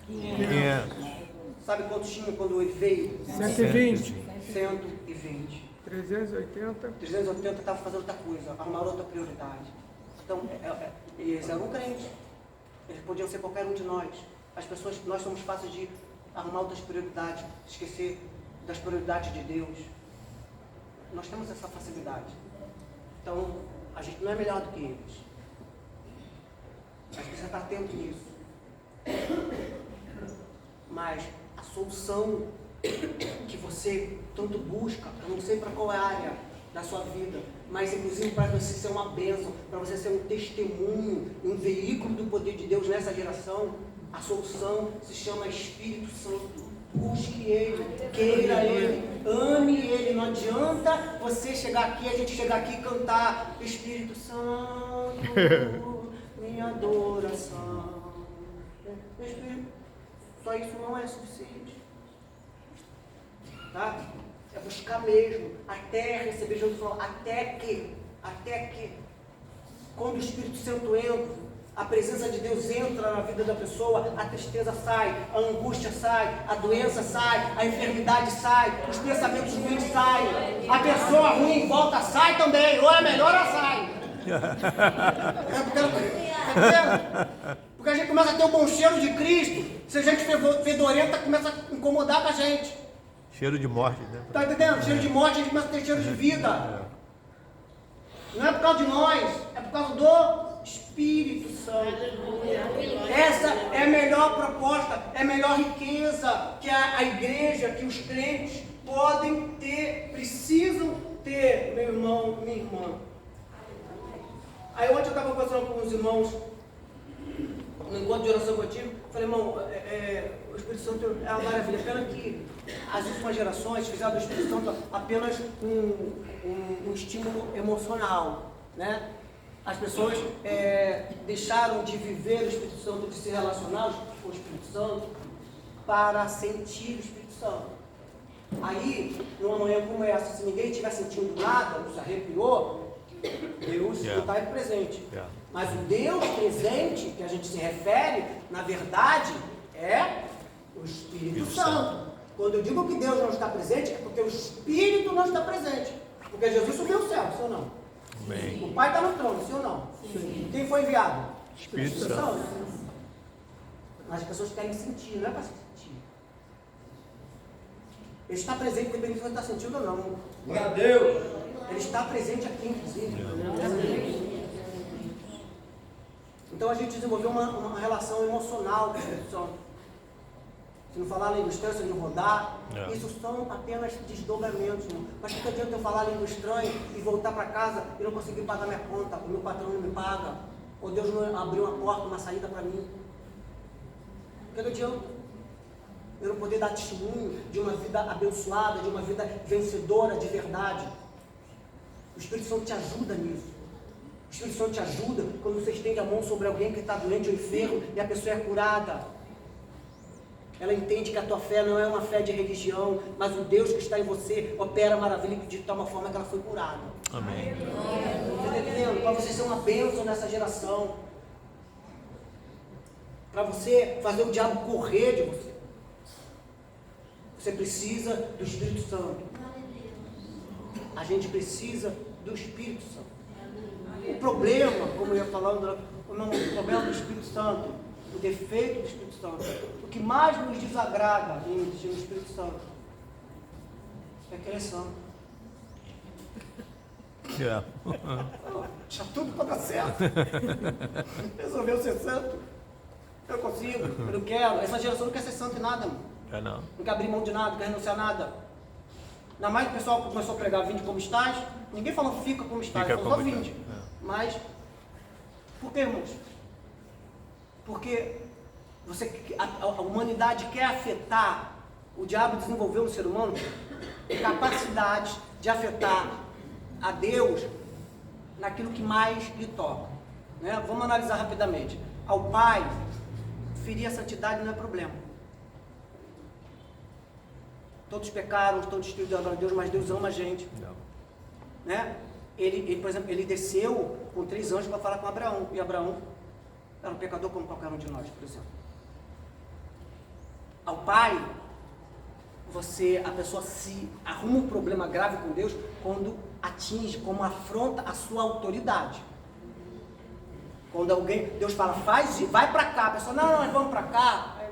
500. Sabe quantos tinha quando ele veio? 120. 120. 380. 380 estava fazendo outra coisa, arrumaram outra prioridade. Então, eles eram crentes. Eles podiam ser qualquer um de nós. As pessoas, nós somos fáceis de arrumar outras prioridades, esquecer das prioridades de Deus. Nós temos essa facilidade. Então, a gente não é melhor do que eles. A gente precisa estar atento nisso. Mas a solução que você tanto busca, eu não sei para qual é a área da sua vida, mas inclusive para você ser uma bênção, para você ser um testemunho, um veículo do poder de Deus nessa geração, a solução se chama Espírito Santo. Busque Ele, queira Ele, ame Ele. Não adianta você chegar aqui, a gente chegar aqui e cantar Espírito Santo, minha adoração. Só isso não é suficiente. Tá? É buscar mesmo, até receber Jesus falou, até que, quando o Espírito Santo entra, a presença de Deus entra na vida da pessoa, a tristeza sai, a angústia sai, a doença sai, a enfermidade sai, os pensamentos ruins saem, a pessoa ruim em volta sai também, ou é melhor ela sai. Porque a gente começa a ter o bom cheiro de Cristo, se a gente fedorenta, começa a incomodar com a gente. Cheiro de morte, né? Tá entendendo? Cheiro de morte, a gente começa a ter cheiro de vida. Não é por causa de nós, é por causa do Espírito Santo. Essa é a melhor proposta, é a melhor riqueza que a igreja, que os crentes podem ter, precisam ter, meu irmão, minha irmã. Aí ontem eu estava conversando com uns irmãos, no encontro de oração contigo, falei, irmão, o Espírito Santo é uma maravilha, pena que as últimas gerações fizeram do Espírito Santo apenas um estímulo emocional, né? As pessoas deixaram de viver o Espírito Santo, de se relacionar com o Espírito Santo, para sentir o Espírito Santo. Aí, numa manhã como essa, se ninguém estiver sentindo nada, não se arrepiou, Deus não está presente. Mas o Deus presente, que a gente se refere, na verdade, é o Espírito Santo. Quando eu digo que Deus não está presente, é porque o Espírito não está presente. Porque Jesus subiu ao céu, sim ou não? Amém. O Pai está no trono, sim ou não? Sim. Quem foi enviado? Espírito Santo. Mas as pessoas querem sentir, não é para sentir. Ele está presente, independente se você está sentindo ou não. Glória a Deus. Ele está presente aqui, inclusive. Então a gente desenvolveu uma relação emocional com o Espírito Santo. Se não falar língua estranha, se não rodar, isso são apenas desdobramentos, irmão. Mas que adianta eu falar língua estranha e voltar para casa e não conseguir pagar minha conta, o meu patrão não me paga, ou Deus não abriu uma porta, uma saída para mim? Que adianta eu não poder dar testemunho de uma vida abençoada, de uma vida vencedora de verdade? O Espírito Santo te ajuda nisso. O Espírito Santo te ajuda quando você estende a mão sobre alguém que está doente ou enfermo e a pessoa é curada. Ela entende que a tua fé não é uma fé de religião, mas o Deus que está em você opera maravilha de tal forma que ela foi curada. Amém. Você está entendendo? Para você ser uma bênção nessa geração. Para você fazer o diabo correr de você. Você precisa do Espírito Santo. A gente precisa do Espírito Santo. O problema, como eu ia falando, o problema do Espírito Santo, o defeito do Espírito Santo, o que mais nos desagrada em existir no Espírito Santo é que ele é santo. Tinha tudo para dar certo. Resolveu ser santo. Eu consigo, eu não quero. Essa geração não quer ser santo em nada, mano. Não quer abrir mão de nada, não quer renunciar a nada. Ainda mais que o pessoal começou a pregar vinde como estás. Ninguém falou fica como estás, falou só vinde. Mas, por que, irmãos? Porque a humanidade quer afetar, o diabo desenvolveu no ser humano capacidades de afetar a Deus naquilo que mais lhe toca. Né? Vamos analisar rapidamente. Ao Pai, ferir a santidade não é problema. Todos pecaram, todos destruíram a Deus, mas Deus ama a gente. Né? Ele, por exemplo, ele desceu com 3 anjos para falar com Abraão. E Abraão era um pecador como qualquer um de nós, por exemplo. Ao Pai, a pessoa se arruma um problema grave com Deus quando atinge, como afronta a sua autoridade. Quando Deus fala, vai para cá, a pessoa, não, nós vamos para cá. Aí,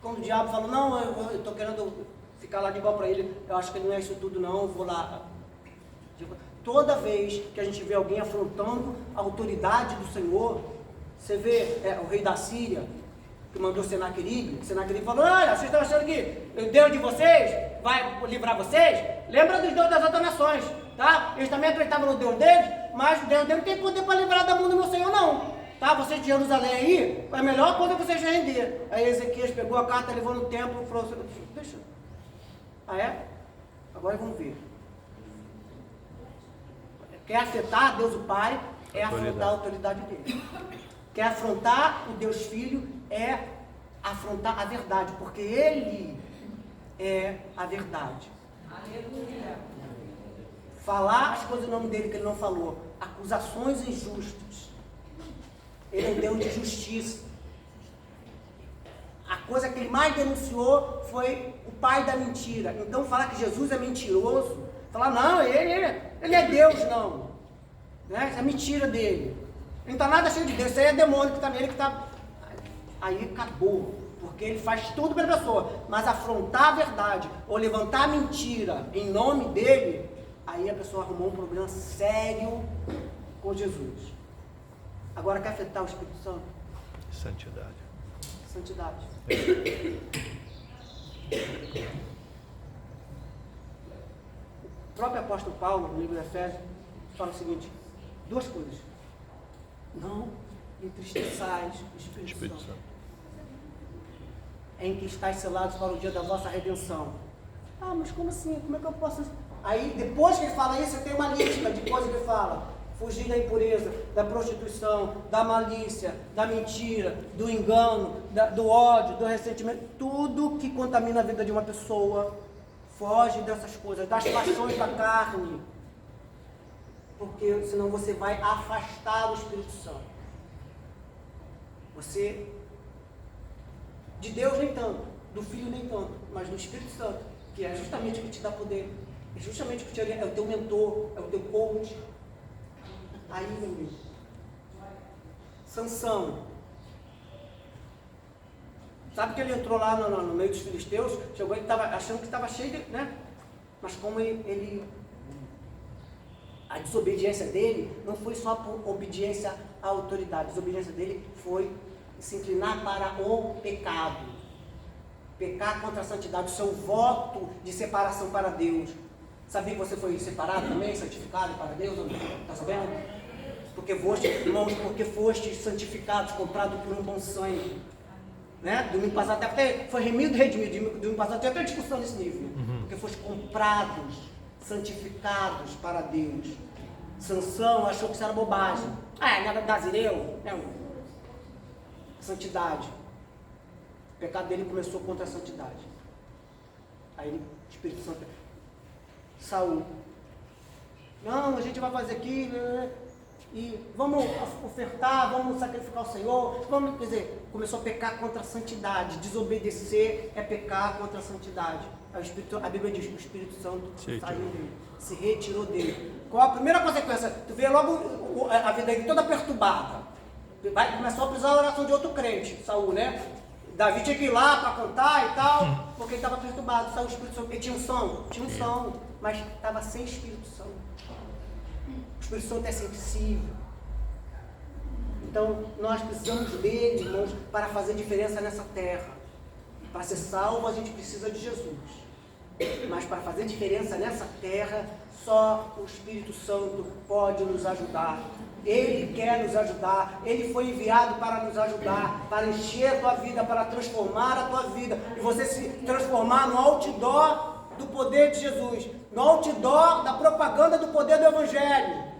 quando o diabo fala, não, eu estou querendo ficar lá de igual para ele, eu acho que não é isso tudo não, eu vou lá. Toda vez que a gente vê alguém afrontando a autoridade do Senhor, você vê o rei da Síria, que mandou Senaqueribe falou, olha, vocês estão achando que o Deus de vocês vai livrar vocês? Lembra dos deuses das outras nações, tá? Eles também acreditavam no Deus deles, mas o Deus deles não tem poder para livrar da mão do meu Senhor não, tá? vocês de Jerusalém aí, a melhor coisa é vocês render. Aí Ezequias pegou a carta, levou no templo e falou assim, deixa. Ah, é? Agora vamos ver. Quer afetar Deus o Pai, é afrontar a autoridade dele. Quer afrontar o Deus Filho, é afrontar a verdade, porque ele é a verdade. Aleluia. Falar as coisas em nome dele que ele não falou, acusações injustas. Ele é um Deus de justiça. A coisa que ele mais denunciou foi o pai da mentira. Então falar que Jesus é mentiroso, falar não, ele é Deus, não. Né? Isso é mentira dele. Ele não está nada cheio de Deus, isso aí é demônio que está nele, que está... Aí acabou, porque ele faz tudo pela pessoa, mas afrontar a verdade, ou levantar a mentira em nome dele, aí a pessoa arrumou um problema sério com Jesus. Agora quer afetar o Espírito Santo? Santidade. Santidade. O próprio apóstolo Paulo, no livro de Efésios, fala o seguinte, duas coisas. Não entristeçais o Espírito Santo, em que estáis selados para o dia da vossa redenção. Ah, mas como assim? Como é que eu posso... Aí, depois que ele fala isso, tem uma lista de coisas que ele fala. Fugir da impureza, da prostituição, da malícia, da mentira, do engano, do ódio, do ressentimento. Tudo que contamina a vida de uma pessoa, foge dessas coisas, das paixões da carne. Porque senão você vai afastar o Espírito Santo. Você, de Deus nem tanto, do Filho nem tanto, mas do Espírito Santo, que é justamente o que te dá poder, é justamente o que é o teu mentor, é o teu coach. Aí, meu amigo, Sansão, sabe que ele entrou lá no meio dos filisteus, chegou, ele estava achando que estava cheio de, né? Mas como a desobediência dele não foi só por obediência à autoridade, a desobediência dele foi se inclinar para o pecado, pecar contra a santidade, o seu voto de separação para Deus. Sabia que você foi separado também, santificado para Deus? Está sabendo? Porque foste, irmãos, porque foste santificados, comprados por um bom sangue. Né? Domingo passado até foi remido e redimido. Domingo passado tem até discussão nesse nível. Porque foste comprados, santificados para Deus. Sansão achou que isso era bobagem. Nada nazireu? Santidade. O pecado dele começou contra a santidade. Aí o Espírito Santo. Saul. Não, a gente vai fazer aqui, né? E vamos ofertar, vamos sacrificar o Senhor, quer dizer, começou a pecar contra a santidade. Desobedecer é pecar contra a santidade. A Bíblia diz que o Espírito Santo saiu dele, se retirou dele. Qual a primeira consequência? Tu vê logo a vida dele toda perturbada. Começou a precisar da oração de outro crente, Saul, né? Davi tinha que ir lá para cantar e tal, porque ele estava perturbado. Saul, o Espírito Santo, ele tinha um som, mas estava sem Espírito Santo. O Espírito Santo é sensível. Então, nós precisamos dele, irmãos, para fazer diferença nessa terra. Para ser salvo, a gente precisa de Jesus. Mas para fazer diferença nessa terra, só o Espírito Santo pode nos ajudar. Ele quer nos ajudar. Ele foi enviado para nos ajudar, para encher a tua vida, para transformar a tua vida. E você se transformar no outdoor do poder de Jesus. No outdoor da propaganda do poder do Evangelho.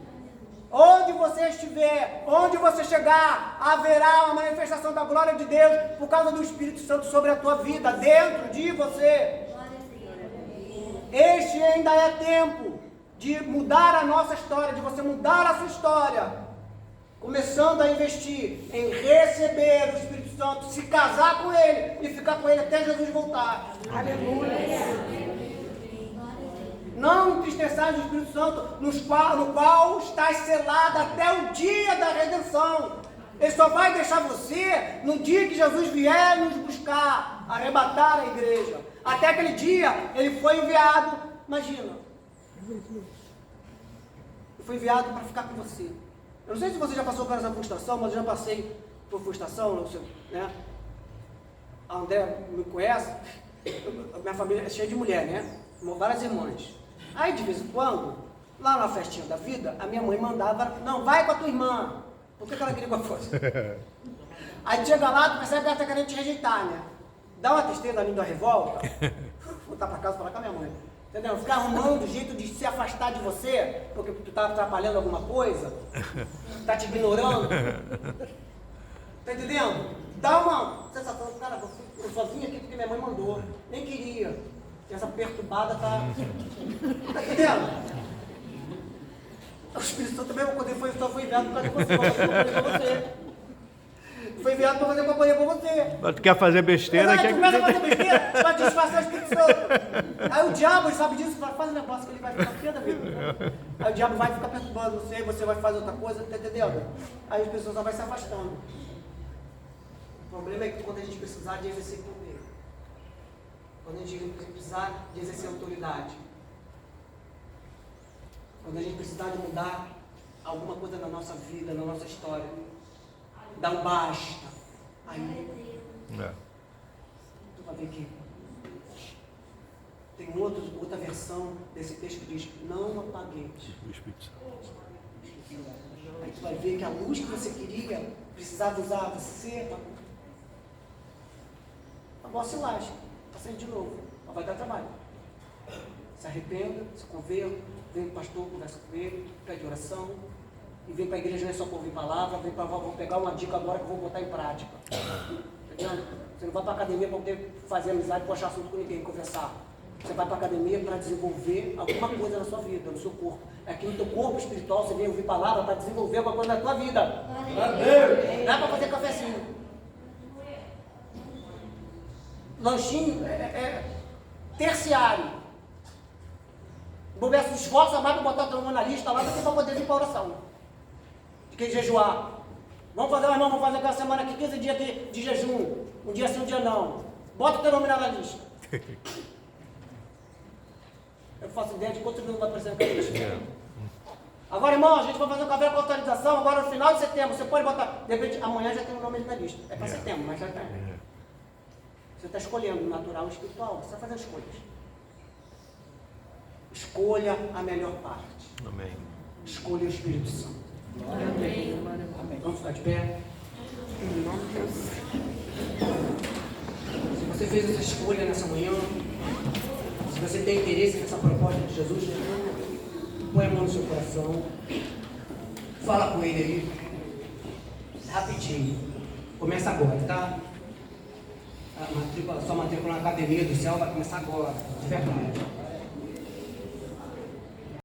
Onde você estiver, onde você chegar, haverá uma manifestação da glória de Deus por causa do Espírito Santo sobre a tua vida, dentro de você. Este ainda é tempo de mudar a nossa história, de você mudar a sua história, começando a investir em receber o Espírito Santo, se casar com Ele e ficar com Ele até Jesus voltar. Aleluia! Não entristeçais o Espírito Santo, no qual estás selado até o dia da redenção. Ele só vai deixar você no dia que Jesus vier nos buscar, arrebatar a igreja. Até aquele dia, ele foi enviado, imagina. Ele foi enviado para ficar com você. Eu não sei se você já passou por essa frustração, mas eu já passei por frustração, não sei, né? A André me conhece, minha família é cheia de mulher, né? Várias irmãs. Aí, de vez em quando, lá na festinha da vida, a minha mãe mandava, não, vai com a tua irmã, Por que ela queria com a força? Aí chega lá, tu percebe que ela está querendo te rejeitar, né? Dá uma tristeza ali da revolta, voltar para casa e falar com a minha mãe. Entendeu? Ficar arrumando jeito de se afastar de você, porque tu tá atrapalhando alguma coisa, tá te ignorando. Tá entendendo? Dá uma sensação, cara, eu só vim aqui porque minha mãe mandou, nem queria. Essa perturbada tá. Tá entendendo? O Espírito Santo mesmo, quando ele foi enviado por causa de você, foi enviado para fazer companhia com você. Mas tu quer fazer besteira? Exato, começa a fazer besteira para disfarçar o Espírito Santo. Aí o diabo, ele sabe disso, faz um negócio que ele vai ficar pé da vida. Aí o diabo vai ficar perturbando você vai fazer outra coisa, tá entendendo? Aí as pessoas só vai se afastando. O problema é que quando a gente precisar de exercer poder, quando a gente precisar de exercer autoridade, quando a gente precisar de mudar alguma coisa na nossa vida, na nossa história, dar um basta, aí tu vai ver que tem outra versão desse texto que diz: não apagueis o Espírito Santo. Aí tu vai ver que a luz que você queria, precisava usar você, agora se lasca, acende de novo, mas vai dar trabalho. Se arrependa, se converta, vem para o pastor, conversa com ele, pede oração, e vem para a igreja, não é só para ouvir palavra, vou pegar uma dica agora que eu vou botar em prática. Entendeu? Você não vai para a academia para poder fazer amizade, puxar assunto com ninguém, conversar. Você vai para a academia para desenvolver alguma coisa na sua vida, no seu corpo. Aqui no teu corpo espiritual você vem ouvir palavra para desenvolver alguma coisa na tua vida. Não é para fazer cafezinho. Lanchinho é terciário. O Bobeiro se esforça mais para botar todo mundo na lista lá do que para poder vir para a oração. De quem jejuar. Vamos fazer, irmão, vamos fazer aquela semana aqui, 15 dias de jejum. Um dia sim, um dia não. Bota o teu nome na lista. Eu faço ideia de quantos minutos vai aparecer naquela lista. Agora, irmão, a gente vai fazer um café com autorização agora no final de setembro. Você pode botar, de repente, amanhã já tem o nome na lista. É para setembro, mas já tem. Você está escolhendo o natural e o espiritual. Você está fazendo escolhas. Escolha a melhor parte. Amém. Escolha o Espírito Santo. Amém. Amém. Vamos ficar de pé? Em nome de Jesus. Se você fez essa escolha nessa manhã, se você tem interesse nessa proposta de Jesus, põe a mão no seu coração. Fala com ele aí. Rapidinho. Começa agora, tá? A sua matrícula na Academia do Céu vai começar agora. De verdade.